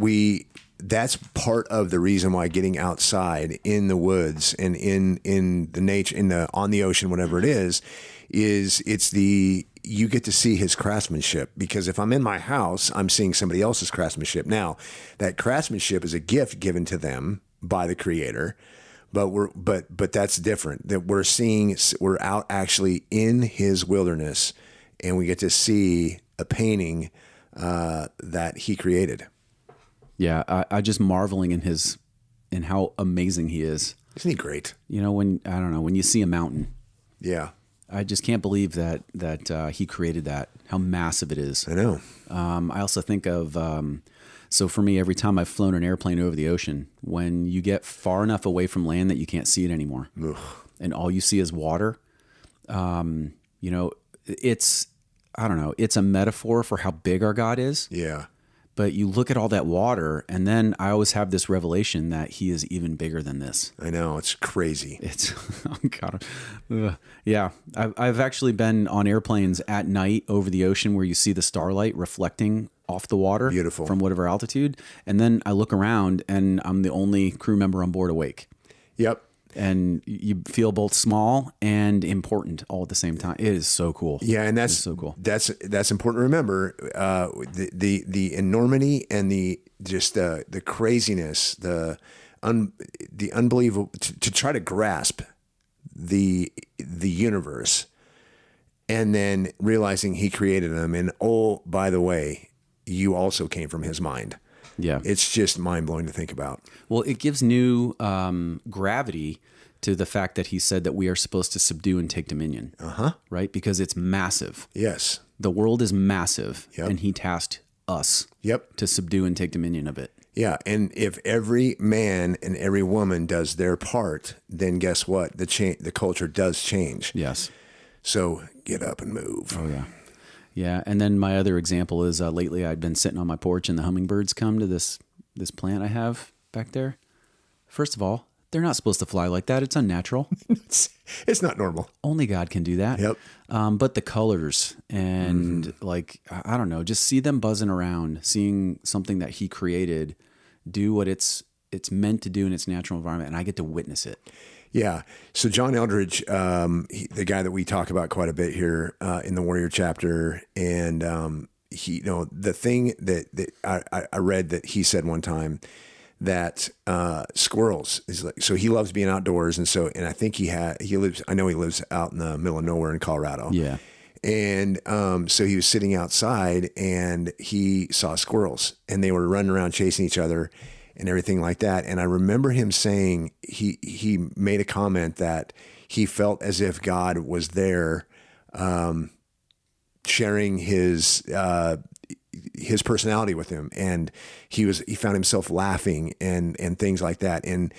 that's part of the reason why getting outside in the woods and in the nature, on the ocean, whatever it is you get to see his craftsmanship. Because if I'm in my house, I'm seeing somebody else's craftsmanship. Now, that craftsmanship is a gift given to them by the Creator, but that's different. That we're out actually in his wilderness, and we get to see a painting that he created. Yeah, I just marveling in how amazing he is. Isn't he great? When you see a mountain. Yeah. I just can't believe that he created that, how massive it is. I know. I also think of, so for me, every time I've flown an airplane over the ocean, when you get far enough away from land that you can't see it anymore, and all you see is water, it's a metaphor for how big our God is. Yeah. But you look at all that water, and then I always have this revelation that he is even bigger than this. I know. It's crazy. It's, oh God. Yeah. I've actually been on airplanes at night over the ocean where you see the starlight reflecting off the water. Beautiful. From whatever altitude. And then I look around and I'm the only crew member on board awake. Yep. And you feel both small and important all at the same time. It is so cool. Yeah, and that's so cool. That's important to remember. The enormity and the craziness, the unbelievable, to try to grasp the universe, and then realizing he created them. And oh, by the way, you also came from his mind. Yeah. It's just mind-blowing to think about. Well, it gives new gravity to the fact that he said that we are supposed to subdue and take dominion. Right? Because it's massive. Yes. The world is massive, Yep. and he tasked us Yep. to subdue and take dominion of it. Yeah, and if every man and every woman does their part, then guess what? The culture does change. Yes. So get up and move. Oh, yeah. Yeah, and then my other example is lately I'd been sitting on my porch and the hummingbirds come to this plant I have back there. First of all, they're not supposed to fly like that. It's unnatural. It's not normal. Only God can do that. Yep. But the colors and I don't know, just see them buzzing around, seeing something that he created do what it's meant to do in its natural environment, and I get to witness it. Yeah. So John Eldridge, the guy that we talk about quite a bit here in the Warrior chapter, and he, the thing that I read that he said one time that squirrels is like, so he loves being outdoors, and I think he lives out in the middle of nowhere in Colorado. Yeah. And so he was sitting outside and he saw squirrels, and they were running around chasing each other and everything like that. And I remember him saying, he made a comment that he felt as if God was there, sharing his personality with him. And he found himself laughing and things like that. And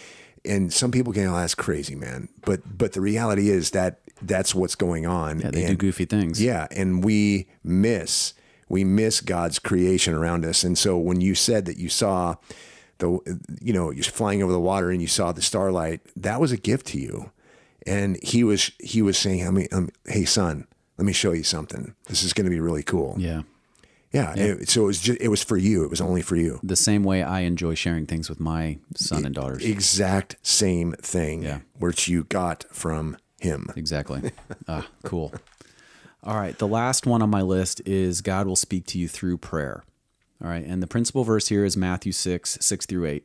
some people can, oh, that's crazy, man. But the reality is that that's what's going on. Yeah, they do goofy things. Yeah. And we miss God's creation around us. And so when you said that you saw you're flying over the water and you saw the starlight, that was a gift to you. And he was saying, hey son, let me show you something. This is going to be really cool. Yeah. Yeah. So it was for you. It was only for you. The same way I enjoy sharing things with my son and daughters. Exact same thing. Yeah. Which you got from him. Exactly. Cool. All right. The last one on my list is God will speak to you through prayer. All right. And the principal verse here is Matthew 6:6-8.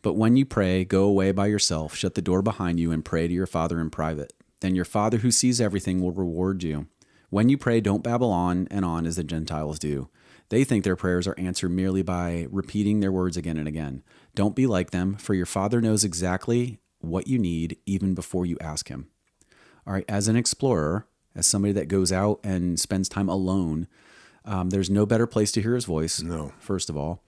But when you pray, go away by yourself, shut the door behind you, and pray to your Father in private. Then your Father who sees everything will reward you. When you pray, don't babble on and on as the Gentiles do. They think their prayers are answered merely by repeating their words again and again. Don't be like them, for your Father knows exactly what you need even before you ask him. All right. As an explorer, as somebody that goes out and spends time alone, there's no better place to hear his voice. No. First of all,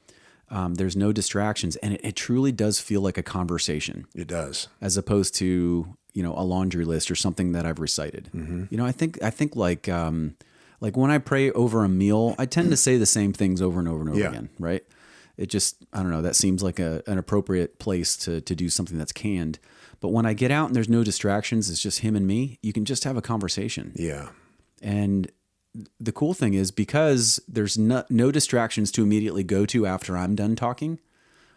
there's no distractions, and it truly does feel like a conversation. It does, as opposed to a laundry list or something that I've recited. Mm-hmm. I think like when I pray over a meal, I tend to say the same things over and over and over again. Right? It just, I don't know. That seems like an appropriate place to do something that's canned. But when I get out and there's no distractions, it's just him and me. You can just have a conversation. Yeah, and the cool thing is, because there's no distractions to immediately go to after I'm done talking,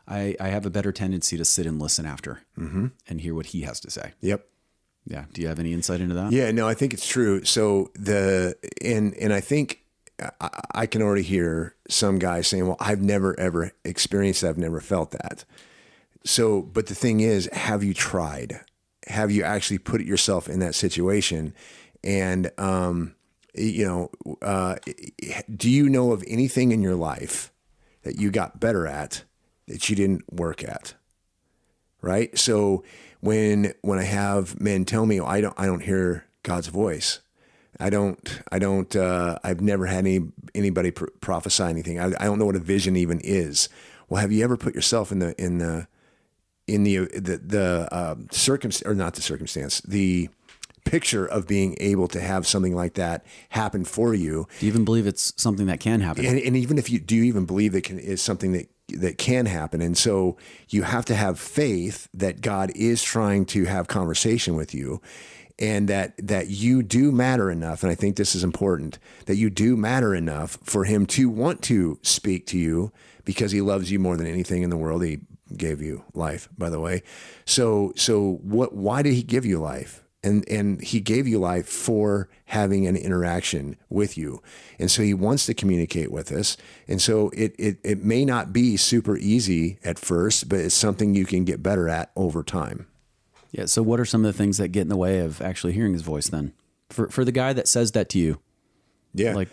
I have a better tendency to sit and listen after and hear what he has to say. Yep. Yeah. Do you have any insight into that? Yeah, no, I think it's true. So and I think I can already hear some guys saying, well, I've never ever experienced that. I've never felt that. So, but the thing is, have you tried? Have you actually put yourself in that situation? And, do you know of anything in your life that you got better at that you didn't work at? Right. So when I have men tell me, I don't hear God's voice. I've never had anybody prophesy anything. I don't know what a vision even is. Well, have you ever put yourself in the circumstance, or not the circumstance, the picture of being able to have something like that happen for you? Do you even believe it's something that can happen? And even if do you even believe it is something that can happen? And so you have to have faith that God is trying to have conversation with you, and that you do matter enough. And I think this is important, that you do matter enough for him to want to speak to you, because he loves you more than anything in the world. He gave you life, by the way. So why did he give you life? And he gave you life for having an interaction with you. And so he wants to communicate with us. And so it may not be super easy at first, but it's something you can get better at over time. Yeah. So what are some of the things that get in the way of actually hearing his voice then? For the guy that says that to you? Yeah. Like,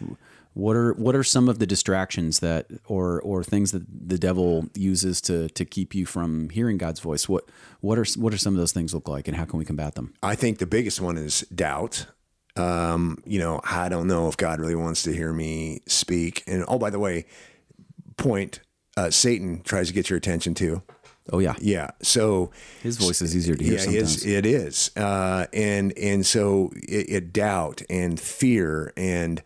what are some of the distractions that or things that the devil uses to keep you from hearing God's voice? What are some of those things look like, and how can we combat them? I think the biggest one is doubt. I don't know if God really wants to hear me speak. And by the way, Satan tries to get your attention too. Oh yeah. Yeah. So his voice is easier to hear sometimes. It is. And so doubt and fear and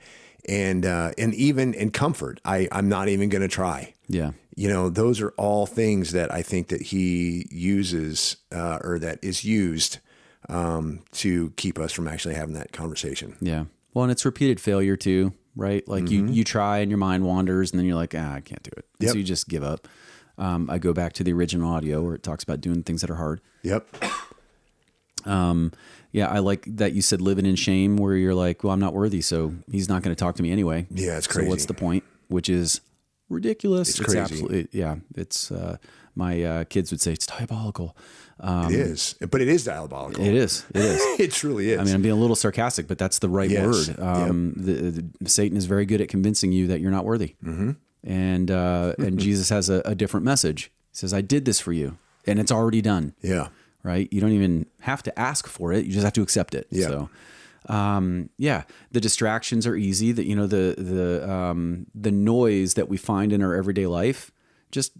even in comfort. I'm not even going to try. Yeah. Those are all things that I think that he uses, or that is used, to keep us from actually having that conversation. Yeah. Well, and it's repeated failure too, right? Like you try and your mind wanders, and then you're like, I can't do it. Yep. So you just give up. I go back to the original audio where it talks about doing things that are hard. Yep. Yeah, I like that you said living in shame, where you're like, well, I'm not worthy, so he's not going to talk to me anyway. Yeah, it's crazy. So what's the point? Which is ridiculous. It's crazy. Absolutely, yeah. It's my kids would say it's diabolical. It is, but it is diabolical. It is. It truly is. I mean, I'm being a little sarcastic, but that's the right word. Satan is very good at convincing you that you're not worthy. Mm-hmm. And Jesus has a different message. He says, I did this for you, and it's already done. Yeah. Right. You don't even have to ask for it. You just have to accept it. Yeah. So, the distractions are easy. That, the noise that we find in our everyday life just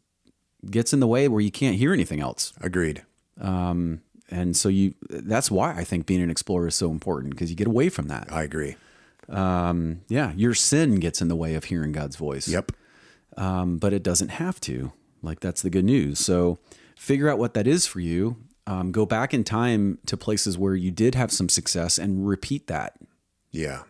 gets in the way where you can't hear anything else. Agreed. And so that's why I think being an explorer is so important, because you get away from that. I agree. Your sin gets in the way of hearing God's voice. Yep. But it doesn't have to. Like, that's the good news. So figure out what that is for you. Go back in time to places where you did have some success and repeat that. Yeah.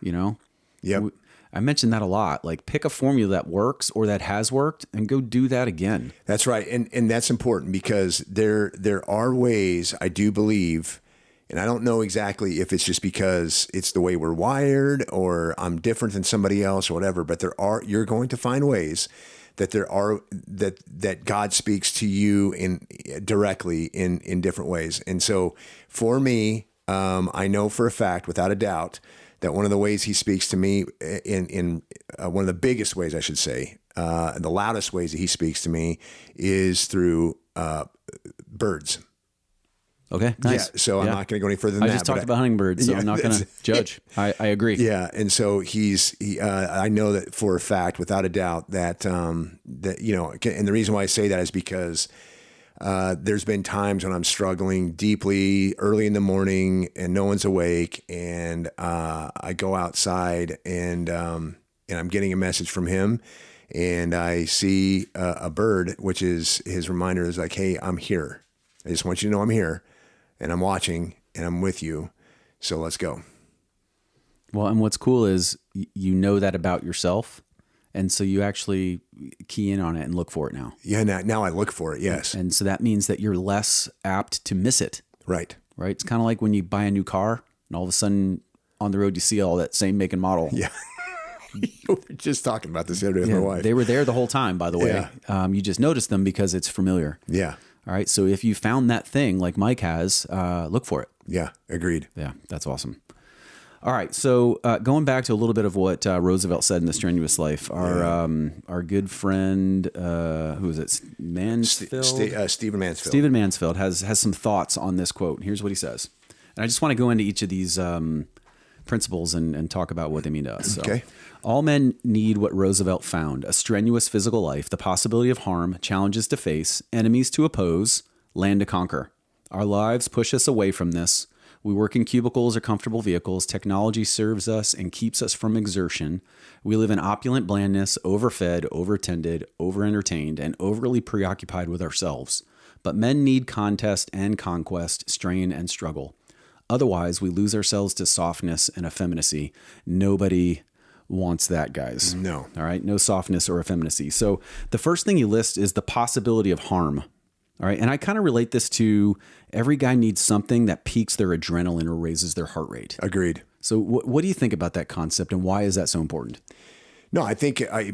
Yep. I mentioned that a lot. Like, pick a formula that works or that has worked and go do that again. That's right. And that's important, because there are ways, I do believe, and I don't know exactly if it's just because it's the way we're wired or I'm different than somebody else or whatever, but you're going to find ways that God speaks to you directly in different ways. And so for me, I know for a fact, without a doubt, that one of the ways he speaks to me in one of the biggest ways, I should say, the loudest ways that he speaks to me is through birds. Okay, nice. Yeah, so I'm not going to go any further than that. I just talked about hummingbirds, so I'm not going to judge. I agree. Yeah, and so I know that for a fact, without a doubt, that and the reason why I say that is because there's been times when I'm struggling deeply early in the morning and no one's awake, and I go outside and I'm getting a message from him, and I see a bird, which is his reminder, is like, hey, I'm here. I just want you to know I'm here, and I'm watching, and I'm with you. So let's go. Well, and what's cool is you know that about yourself, And so you actually key in on it and look for it now. Yeah. Now I look for it. Yes. And so that means that you're less apt to miss it. Right. Right. It's kind of like when you buy a new car and all of a sudden on the road, you see all that same make and model. Yeah. We were just talking about this the other day with my wife. They were there the whole time, by the way. Yeah. You just noticed them because it's familiar. Yeah. All right. So if you found that thing like Mike has, look for it. Yeah. Agreed. Yeah. That's awesome. All right. So going back to a little bit of what Roosevelt said in The Strenuous Life, our good friend, who is it? Mansfield? Stephen Mansfield. Stephen Mansfield has some thoughts on this quote. Here's what he says. And I just want to go into each of these principles and talk about what they mean to us. So, Okay. all men need what Roosevelt found: a strenuous physical life, the possibility of harm, challenges to face, enemies to oppose, land to conquer. Our lives push us away from this. We work in cubicles or comfortable vehicles. Technology serves us and keeps us from exertion. We live in opulent blandness, overfed, overtended, overentertained, and overly preoccupied with ourselves. But men need contest and conquest, strain and struggle. Otherwise, we lose ourselves to softness and effeminacy. Nobody wants that, guys. No. All right. No softness or effeminacy. So the first thing you list is the possibility of harm. All right. And I kind of relate this to every guy needs something that piques their adrenaline or raises their heart rate. Agreed. So what do you think about that concept and why is that so important? No, I think I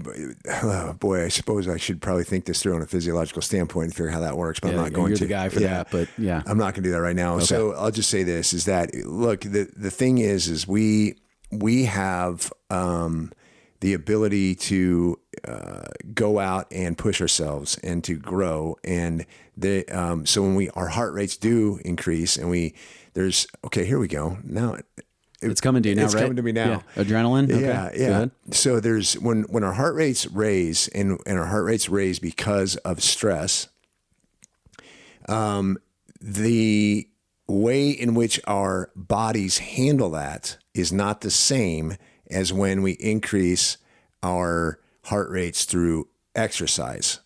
suppose I should probably think this through on a physiological standpoint and figure how that works, but I'm not going you're to. the guy for that, but yeah. I'm not going to do that right now. Okay. So I'll just say this is that, look, the thing is we have, the ability to go out and push ourselves and to grow, and so when our heart rates do increase, and here we go now. It's coming to you now, it's right? coming to me now. Yeah. Adrenaline. Okay. Yeah. Good. So there's when our heart rates raise and our heart rates raise because of stress, the way in which our bodies handle that is not the same as when we increase our heart rates through exercise.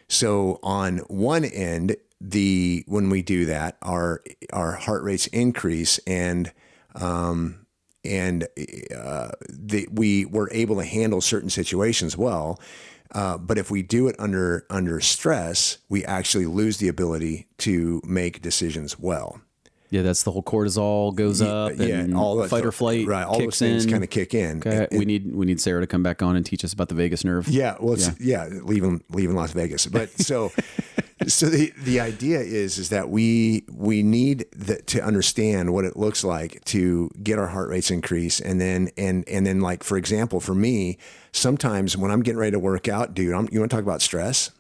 So on one end, when we do that, our heart rates increase, and we were able to handle certain situations well. But if we do it under stress, we actually lose the ability to make decisions well. Yeah, that's the whole cortisol goes up, and all that, fight or flight, right? All those things kind of kick in. Okay, we need Sarah to come back on and teach us about the vagus nerve. Yeah, well, leaving Las Vegas, but so the idea is that we need to understand what it looks like to get our heart rates increase, and then like, for example, for me, sometimes when I'm getting ready to work out, dude, you want to talk about stress?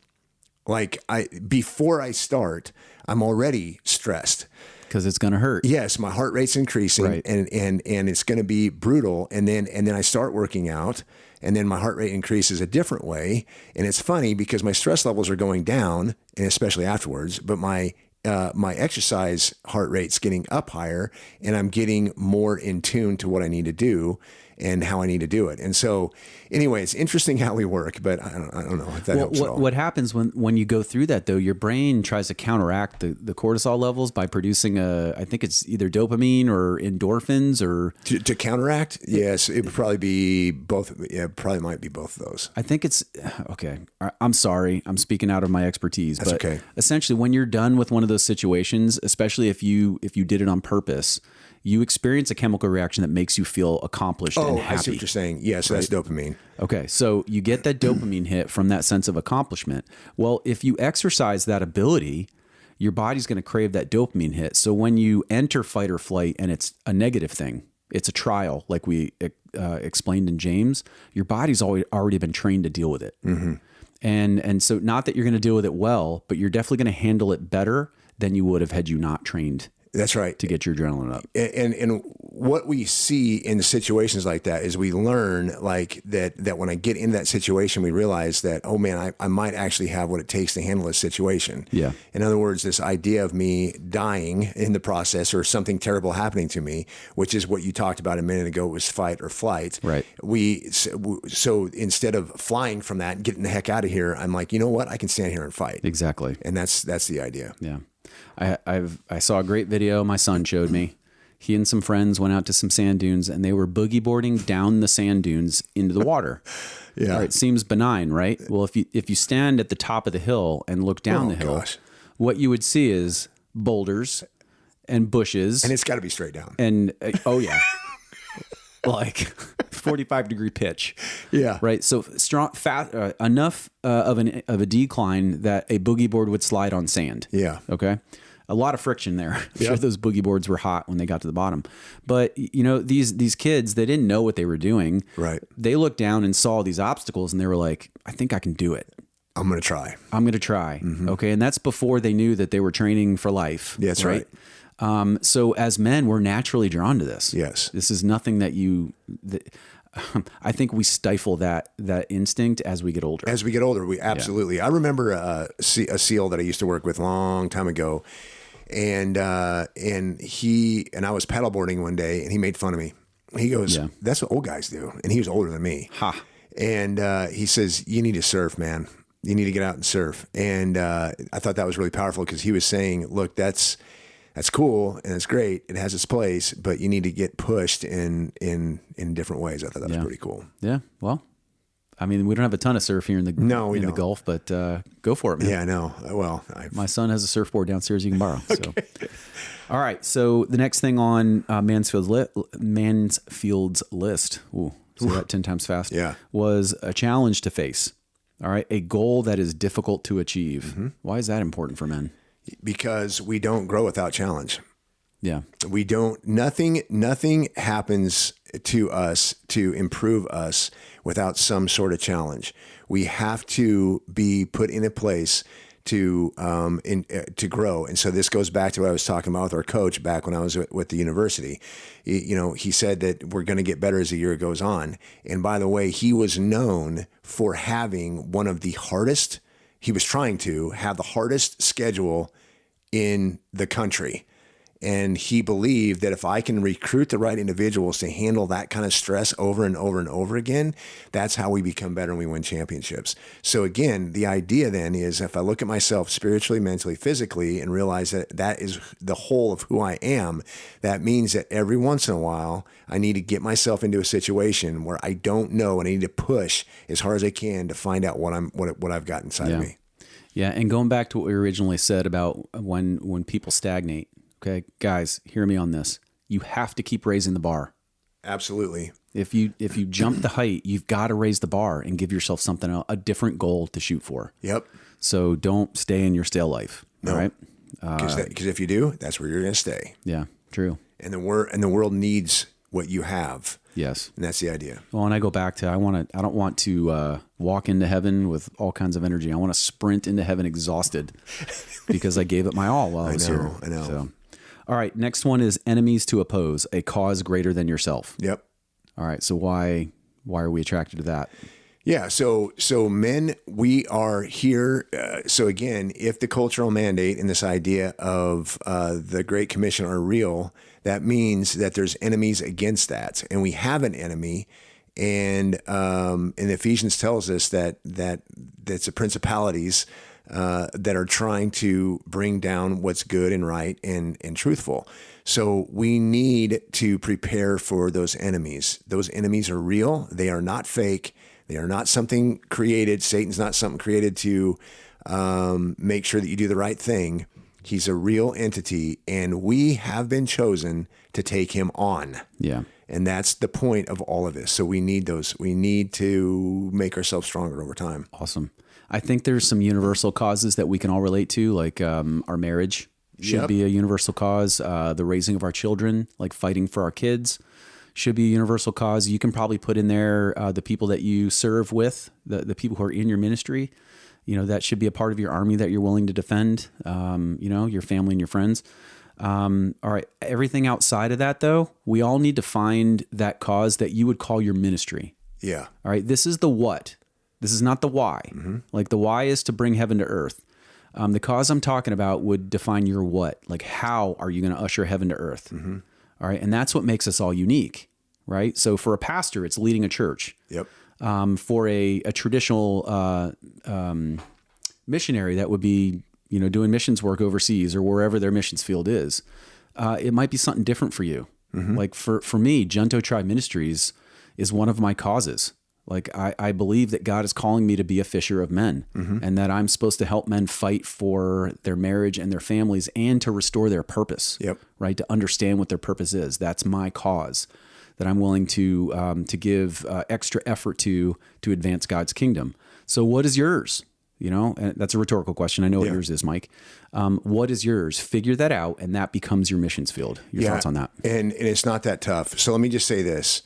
Like before I start, I'm already stressed. Because it's going to hurt. Yes, my heart rate's increasing, right. and it's going to be brutal. And then I start working out, and then my heart rate increases a different way. And it's funny because my stress levels are going down, and especially afterwards. But my exercise heart rate's getting up higher, and I'm getting more in tune to what I need to do and how I need to do it. And so, anyway, it's interesting how we work, but I don't know if that helps at all. What happens when you go through that, though, your brain tries to counteract the cortisol levels by producing I think it's either dopamine or endorphins or... To counteract? Yes, it would probably be both. Yeah, probably might be both of those. I think it's... Okay, I'm sorry. I'm speaking out of my expertise. That's but okay. Essentially, when you're done with one of those situations, especially if you did it on purpose, you experience a chemical reaction that makes you feel accomplished and happy. I see what you're saying. Yes, right? That's dopamine. Okay, so you get that dopamine hit from that sense of accomplishment. Well, if you exercise that ability, your body's going to crave that dopamine hit. So when you enter fight or flight and it's a negative thing, it's a trial, like we explained in James, your body's already been trained to deal with it. Mm-hmm. And so not that you're going to deal with it well, but you're definitely going to handle it better than you would have had you not trained. That's right. To get your adrenaline up. And what we see in situations like that is we learn like that when I get in that situation, we realize that, oh man, I might actually have what it takes to handle this situation. Yeah. In other words, this idea of me dying in the process or something terrible happening to me, which is what you talked about a minute ago, was fight or flight. Right. So instead of flying from that and getting the heck out of here, I'm like, you know what? I can stand here and fight. Exactly. And that's the idea. Yeah. I saw a great video my son showed me. He and some friends went out to some sand dunes, and they were boogie boarding down the sand dunes into the water. Yeah. All right, seems benign, right? Well, if you stand at the top of the hill and look down the hill, what you would see is boulders and bushes. And it's got to be straight down. And, oh, yeah. Like 45-degree pitch. Yeah. Right. So enough of a decline that a boogie board would slide on sand. Yeah. Okay. A lot of friction there. I'm Yeah. sure those boogie boards were hot when they got to the bottom. But these kids, they didn't know what they were doing. Right. They looked down and saw these obstacles, and they were like, I think I can do it. I'm going to try. Mm-hmm. Okay. And that's before they knew that they were training for life. That's right. So as men, we're naturally drawn to this. Yes. This is nothing that I think we stifle that instinct as we get older. As we get older, we absolutely. Yeah. I remember a SEAL that I used to work with a long time ago, and he and I was paddleboarding one day, and he made fun of me. He goes, "That's what old guys do," and he was older than me. Ha. And he says, "You need to surf, man. You need to get out and surf." And I thought that was really powerful because he was saying, "Look, that's cool and it's great. It has its place, but you need to get pushed in different ways." I thought that was pretty cool. Yeah. Well, I mean, we don't have a ton of surf here in the the Gulf, but go for it, man. Yeah, I know. Well, my son has a surfboard downstairs you can borrow. Okay. So, all right. So the next thing on Mansfield's list, say that 10 times fast. Yeah. Was a challenge to face. All right, a goal that is difficult to achieve. Mm-hmm. Why is that important for men? Because we don't grow without challenge. Yeah. We don't, nothing happens to us to improve us without some sort of challenge. We have to be put in a place to grow. And so this goes back to what I was talking about with our coach back when I was with the university. He said that we're going to get better as the year goes on. And by the way, he was known for having he was trying to have the hardest schedule in the country. And he believed that if I can recruit the right individuals to handle that kind of stress over and over and over again, that's how we become better and we win championships. So again, the idea then is if I look at myself spiritually, mentally, physically, and realize that that is the whole of who I am, that means that every once in a while, I need to get myself into a situation where I don't know and I need to push as hard as I can to find out what I've got inside of me. Yeah, and going back to what we originally said about when people stagnate. Okay, guys, hear me on this. You have to keep raising the bar. Absolutely. If you jump the height, you've got to raise the bar and give yourself a different goal to shoot for. Yep. So don't stay in your stale life. No. All right. Because if you do, that's where you're going to stay. Yeah. True. And the world needs what you have. Yes. And that's the idea. Well, and I go back to I don't want to walk into heaven with all kinds of energy. I want to sprint into heaven exhausted because I gave it my all while I was here. I know. So. All right, next one is enemies to oppose, a cause greater than yourself. Yep. All right, so why are we attracted to that? Yeah, so men, we are here. So again, if the cultural mandate and this idea of the Great Commission are real, that means that there's enemies against that, and we have an enemy. And Ephesians tells us that it's the principalities that are trying to bring down what's good and right and truthful. So we need to prepare for those enemies. Those enemies are real. They are not fake. They are not something created. Satan's not something created to make sure that you do the right thing. He's a real entity, and we have been chosen to take him on. Yeah. And that's the point of all of this. So we need those. We need to make ourselves stronger over time. Awesome. I think there's some universal causes that we can all relate to, like our marriage should be a universal cause. The raising of our children, like fighting for our kids, should be a universal cause. You can probably put in there the people that you serve with, the people who are in your ministry. That should be a part of your army that you're willing to defend, your family and your friends. All right. Everything outside of that, though, we all need to find that cause that you would call your ministry. Yeah. All right. This is the what. This is not the why. Mm-hmm. Like the why is to bring heaven to earth. The cause I'm talking about would define your what. Like how are you going to usher heaven to earth? Mm-hmm. All right. And that's what makes us all unique, right? So for a pastor, it's leading a church. Yep. For a traditional missionary, that would be doing missions work overseas or wherever their missions field is. It might be something different for you. Like for me, Junto Tribe Ministries is one of my causes. Like I believe that God is calling me to be a fisher of men, and that I'm supposed to help men fight for their marriage and their families and to restore their purpose. Yep. Right. To understand what their purpose is. That's my cause that I'm willing to give extra effort to advance God's kingdom. So what is yours? You know, and that's a rhetorical question. I know what yours is, Mike. What is yours? Figure that out, and that becomes your missions field. Your thoughts on that? And it's not that tough. So let me just say this.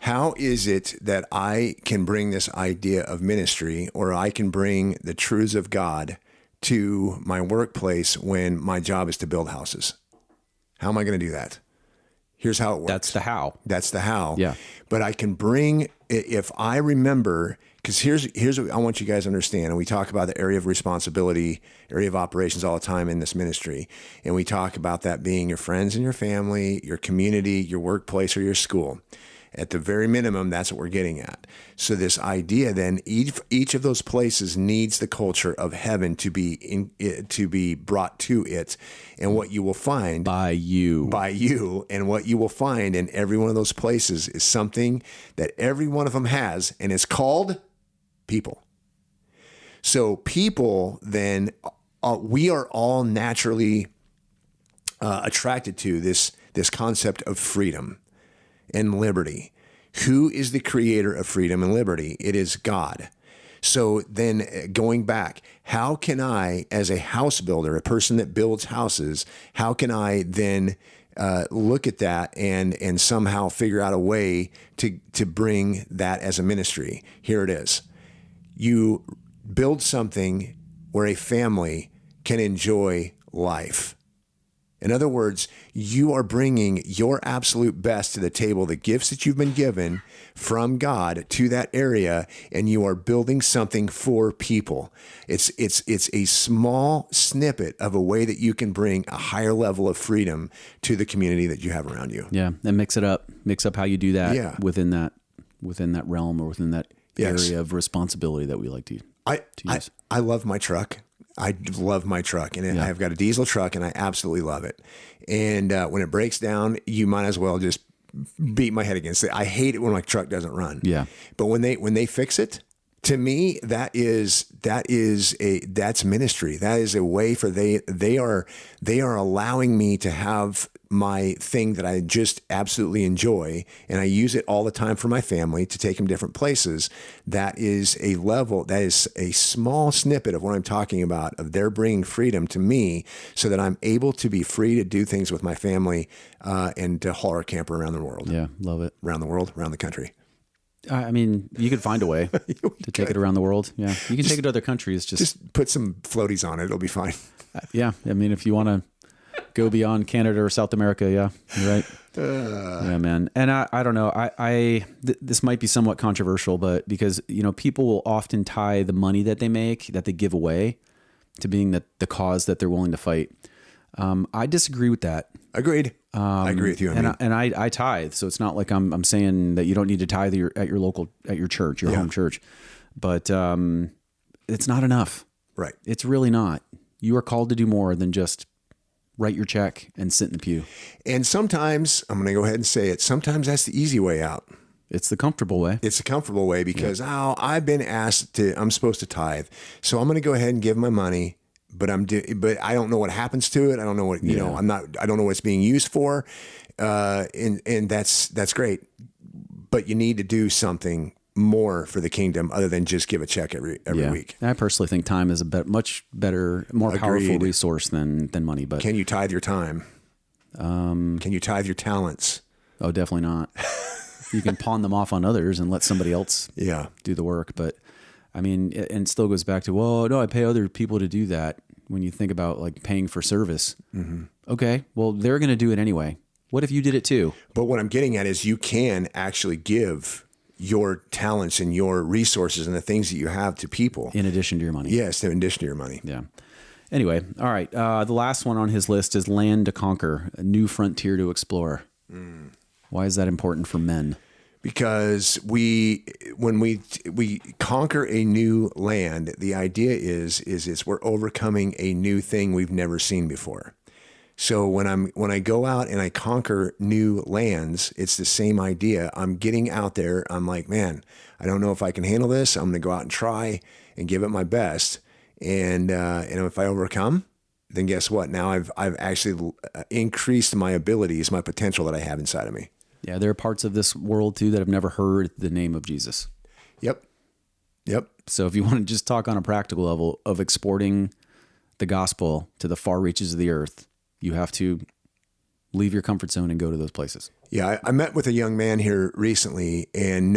How is it that I can bring this idea of ministry, or I can bring the truths of God to my workplace when my job is to build houses? How am I going to do that? Here's how it works. That's the how. That's the how. Yeah. But I can bring, if I remember, because here's what I want you guys to understand. And we talk about the area of responsibility, area of operations all the time in this ministry. And we talk about that being your friends and your family, your community, your workplace, or your school. At the very minimum, that's what we're getting at. So this idea then, each of those places needs the culture of heaven to be brought to it. And what you will find by you, and what you will find in every one of those places is something that every one of them has, and it's called people. So people then, we are all naturally attracted to this concept of freedom and liberty. Who is the creator of freedom and liberty? It is God. So then going back, how can I, as a house builder, a person that builds houses, how can I then look at that and somehow figure out a way to bring that as a ministry? Here it is. You build something where a family can enjoy life. In other words, you are bringing your absolute best to the table, the gifts that you've been given from God to that area, and you are building something for people. It's a small snippet of a way that you can bring a higher level of freedom to the community that you have around you. Yeah, and mix up how you do that within that realm or within that area of responsibility that we like to use. I love my truck. I love my truck, and I've got a diesel truck, and I absolutely love it. And when it breaks down, you might as well just beat my head against it. I hate it when my truck doesn't run. Yeah. But when they fix it, to me, that's ministry. That is a way for they are allowing me to have my thing that I just absolutely enjoy, and I use it all the time for my family to take them different places. That is a level, that is a small snippet of what I'm talking about, of their bringing freedom to me so that I'm able to be free to do things with my family and to haul our camper around the world. Yeah, love it. Around the world, around the country. I mean, you could find a way to take it around the world. Yeah, you can take it to other countries. Just put some floaties on it; it'll be fine. Yeah, I mean, if you want to go beyond Canada or South America, yeah, you're right. Yeah, man. And I don't know. This might be somewhat controversial, but because people will often tie the money that they make, that they give away, to being the cause that they're willing to fight. I disagree with that. Agreed. I agree with you. And I tithe, so it's not like I'm saying that you don't need to tithe at your church, your home church, but it's not enough. Right. It's really not. You are called to do more than just write your check and sit in the pew. And sometimes, I'm going to go ahead and say it, sometimes that's the easy way out. It's the comfortable way. It's the comfortable way because I've been asked I'm supposed to tithe, so I'm going to go ahead and give my money. But I don't know what happens to it. I don't know what I don't know what it's being used for, and that's great. But you need to do something more for the kingdom other than just give a check every week. I personally think time is a much better, more powerful resource than money. But can you tithe your time? Can you tithe your talents? Oh, definitely not. You can pawn them off on others and let somebody else do the work, but. I mean, and it still goes back to, well, no, I pay other people to do that. When you think about like paying for service, okay, well, they're going to do it anyway. What if you did it too? But what I'm getting at is you can actually give your talents and your resources and the things that you have to people. In addition to your money. Yes, in addition to your money. Yeah. Anyway, all right. The last one on his list is land to conquer, a new frontier to explore. Why is that important for men? Because when we conquer a new land, the idea is we're overcoming a new thing we've never seen before. So when I go out and I conquer new lands, it's the same idea. I'm getting out there. I'm like, man, I don't know if I can handle this. I'm going to go out and try and give it my best. And if I overcome, then guess what? Now I've actually increased my abilities, my potential that I have inside of me. Yeah, there are parts of this world too that have never heard the name of Jesus. Yep. So if you want to just talk on a practical level of exporting the gospel to the far reaches of the earth, you have to leave your comfort zone and go to those places. Yeah, I met with a young man here recently, and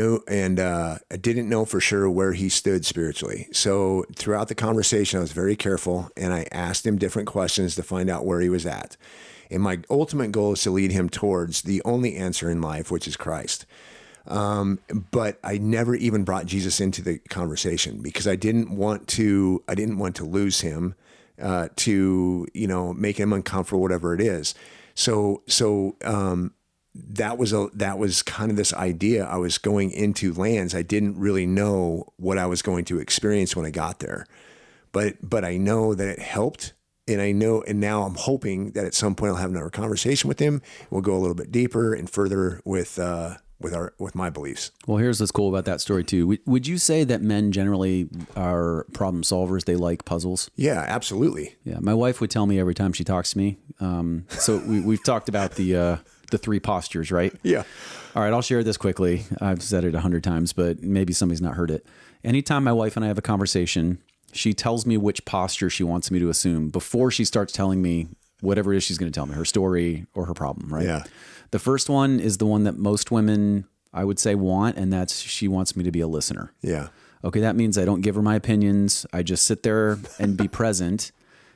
I didn't know for sure where he stood spiritually. So throughout the conversation, I was very careful, and I asked him different questions to find out where he was at. And my ultimate goal is to lead him towards the only answer in life, which is Christ. But I never even brought Jesus into the conversation because I didn't want to lose him, to, make him uncomfortable, whatever it is. So that was kind of this idea. I was going into lands. I didn't really know what I was going to experience when I got there, but I know that it helped. And now I'm hoping that at some point I'll have another conversation with him. We'll go a little bit deeper and further with my beliefs. Well, here's what's cool about that story too. Would you say that men generally are problem solvers? They like puzzles? Yeah, absolutely. Yeah. My wife would tell me every time she talks to me. So we've talked about the three postures, right? Yeah. All right. I'll share this quickly. I've said it 100 times, but maybe somebody's not heard it. Anytime my wife and I have a conversation, she tells me which posture she wants me to assume before she starts telling me whatever it is she's going to tell me, her story or her problem, right? Yeah. The first one is the one that most women, I would say, want, and that's she wants me to be a listener. Yeah. Okay, that means I don't give her my opinions. I just sit there and be present,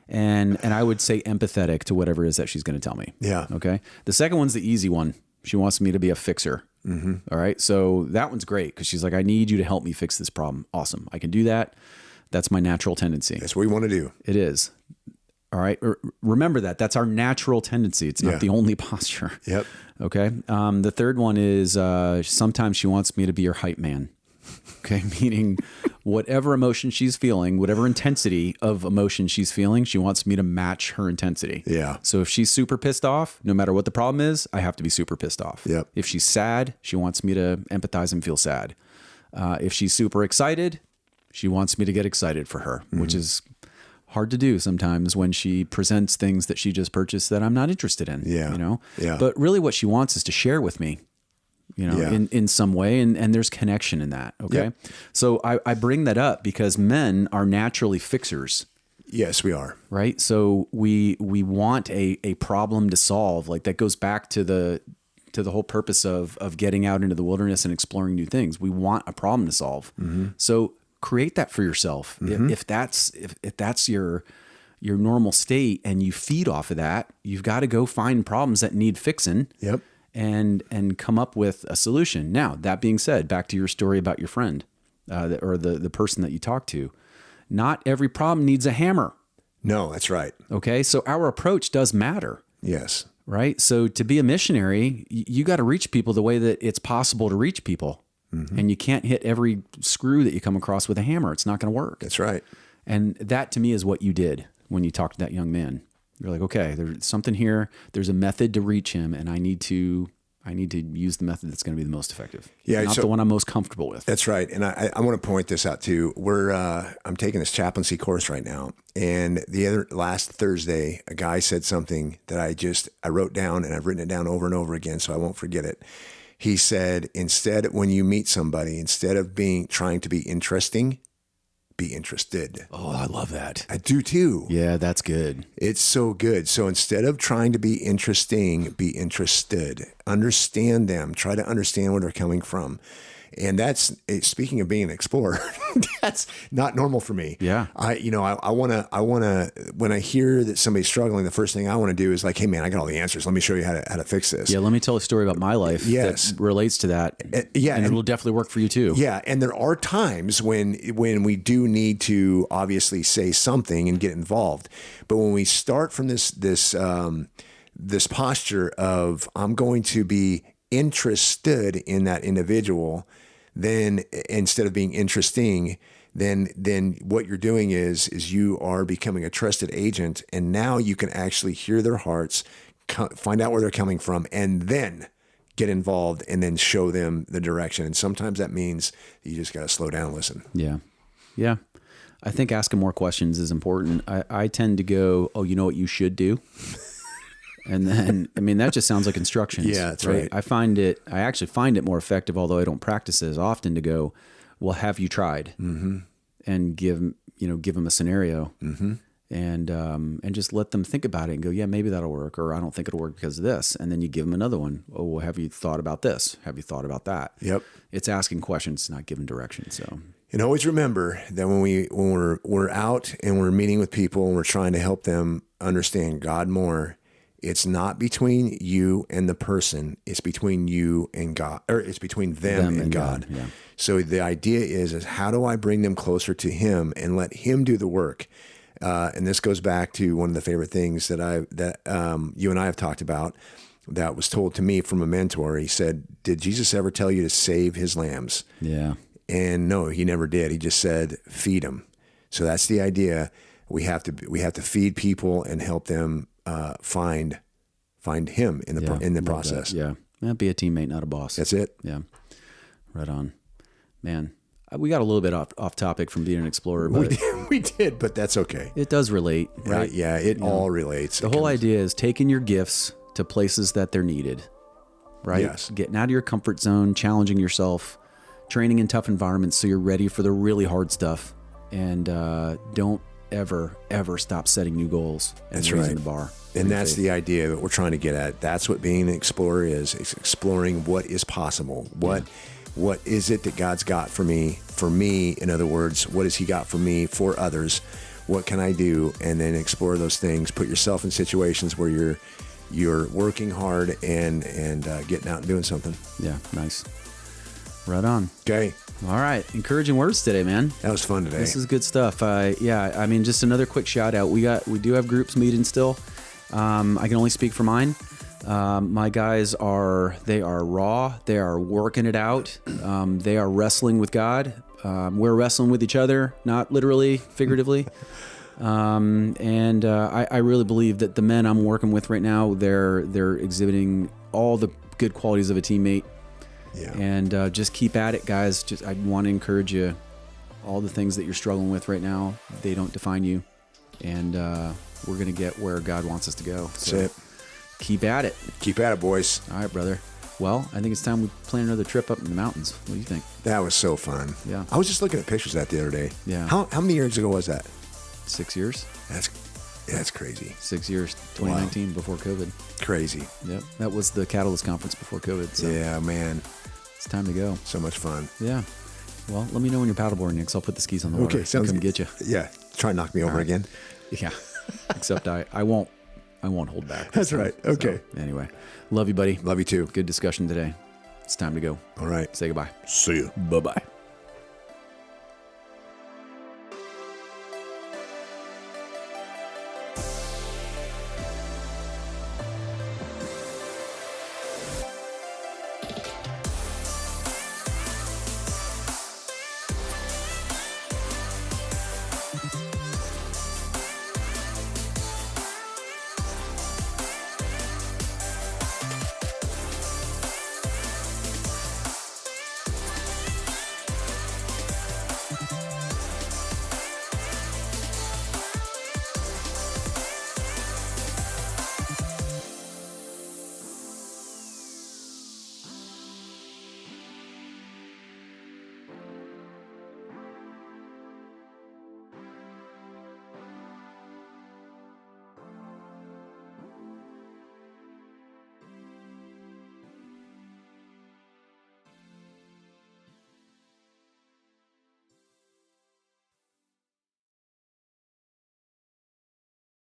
and I would say empathetic to whatever it is that she's going to tell me. Yeah. Okay. The second one's the easy one. She wants me to be a fixer. Mm-hmm. All right. So that one's great because she's like, I need you to help me fix this problem. Awesome. I can do that. That's my natural tendency. That's what we want to do. It is. All right. Remember that. That's our natural tendency. It's not the only posture. Yep. Okay. The third one is sometimes she wants me to be her hype man. Okay. Meaning whatever emotion she's feeling, whatever intensity of emotion she's feeling, she wants me to match her intensity. Yeah. So if she's super pissed off, no matter what the problem is, I have to be super pissed off. Yep. If she's sad, she wants me to empathize and feel sad. If she's super excited, she wants me to get excited for her, which is hard to do sometimes when she presents things that she just purchased that I'm not interested in. Yeah. Yeah. But really what she wants is to share with me, in some way. And there's connection in that. Okay. Yep. So I bring that up because men are naturally fixers. Yes, we are. Right. So we want a problem to solve. Like that goes back to the whole purpose of getting out into the wilderness and exploring new things. We want a problem to solve. Mm-hmm. So create that for yourself. Mm-hmm. If that's your normal state and you feed off of that, you've got to go find problems that need fixing. Yep. And come up with a solution. Now, that being said, back to your story about your friend or the person that you talked to. Not every problem needs a hammer. No, that's right. Okay, so our approach does matter. Yes. Right? So to be a missionary, you got to reach people the way that it's possible to reach people. Mm-hmm. And you can't hit every screw that you come across with a hammer. It's not going to work. That's right. And that to me is what you did when you talked to that young man. You're like, okay, there's something here. There's a method to reach him, and I need to use the method that's going to be the most effective. Yeah, not the one I'm most comfortable with. That's right. And I want to point this out too. I'm taking this chaplaincy course right now, and last Thursday, a guy said something that I wrote down, and I've written it down over and over again, so I won't forget it. He said, when you meet somebody, instead of trying to be interesting, be interested. Oh, I love that. I do too. Yeah, that's good. It's so good. So instead of trying to be interesting, be interested. Understand them. Try to understand where they're coming from. And that's, speaking of being an explorer, that's not normal for me. Yeah. I want to, when I hear that somebody's struggling, the first thing I want to do is like, hey man, I got all the answers. Let me show you how to fix this. Yeah. Let me tell a story about my life that relates to that. And it'll definitely work for you too. Yeah. And there are times when we do need to obviously say something and get involved. But when we start from this posture of, I'm going to be interested in that individual, then instead of being interesting, then what you're doing is you are becoming a trusted agent, and now you can actually hear their hearts, find out where they're coming from, and then get involved and then show them the direction. And sometimes that means you just got to slow down and listen. Yeah. Yeah. I think asking more questions is important. I tend to go, oh, you know what you should do? And then, I mean, that just sounds like instructions. Yeah, that's right. I actually find it more effective, although I don't practice it as often, to go, well, have you tried? Mm-hmm. And give them a scenario. Mm-hmm. And just let them think about it and go, yeah, maybe that'll work, or I don't think it'll work because of this. And then you give them another one. Oh, well, have you thought about this? Have you thought about that? Yep. It's asking questions, not giving direction. So, and always remember that when we're out and we're meeting with people and we're trying to help them understand God more, it's not between you and the person. It's between you and God, or it's between them and God. Yeah. So the idea is how do I bring them closer to Him and let Him do the work? And this goes back to one of the favorite things that you and I have talked about that was told to me from a mentor. He said, "Did Jesus ever tell you to save His lambs?" Yeah. And no, He never did. He just said, "Feed them." So that's the idea. We have to feed people and help them find Him in the process. Yeah. Be a teammate, not a boss. That's it. Yeah. Right on. Man, we got a little bit off topic from being an explorer, but we did, but that's okay. It does relate, right? Yeah, it all relates. The whole idea is taking your gifts to places that they're needed, right? Yes. Getting out of your comfort zone, challenging yourself, training in tough environments so you're ready for the really hard stuff, and don't ever stop setting new goals and That's raising right. the bar. And that's the idea that we're trying to get at. That's what being an explorer is. It's exploring what is possible. What is it that God's got for me? For me, in other words, what has He got for me, for others? What can I do? And then explore those things. Put yourself in situations where you're working hard and getting out and doing something. Yeah, nice. Right on. Okay. All right. Encouraging words today, man. That was fun today. This is good stuff. Just another quick shout out. We do have groups meeting still. I can only speak for mine. My guys are raw. They are working it out. They are wrestling with God. We're wrestling with each other, not literally, figuratively. I really believe that the men I'm working with right now, they're exhibiting all the good qualities of a teammate. Yeah. And just keep at it, guys. I want to encourage you. All the things that you're struggling with right now, they don't define you. And we're going to get where God wants us to go. That's it. Keep at it. Keep at it, boys. All right, brother. Well, I think it's time we plan another trip up in the mountains. What do you think? That was so fun. Yeah. I was just looking at pictures of that the other day. Yeah. How many years ago was that? 6 years. That's crazy. 6 years. 2019, before COVID. Crazy. Yep. That was the Catalyst conference before COVID. So yeah, man. it's time to go. So much fun. Yeah. Well, let me know when you're paddleboarding, Nick, so I'll put the skis on the water. Okay, sounds Come good. get you. Yeah. Try and knock me over again. Yeah. Except I won't hold back. That's right. Okay. So, anyway, love you, buddy. Love you too. Good discussion today. It's time to go. All right. Say goodbye. See you. Bye-bye.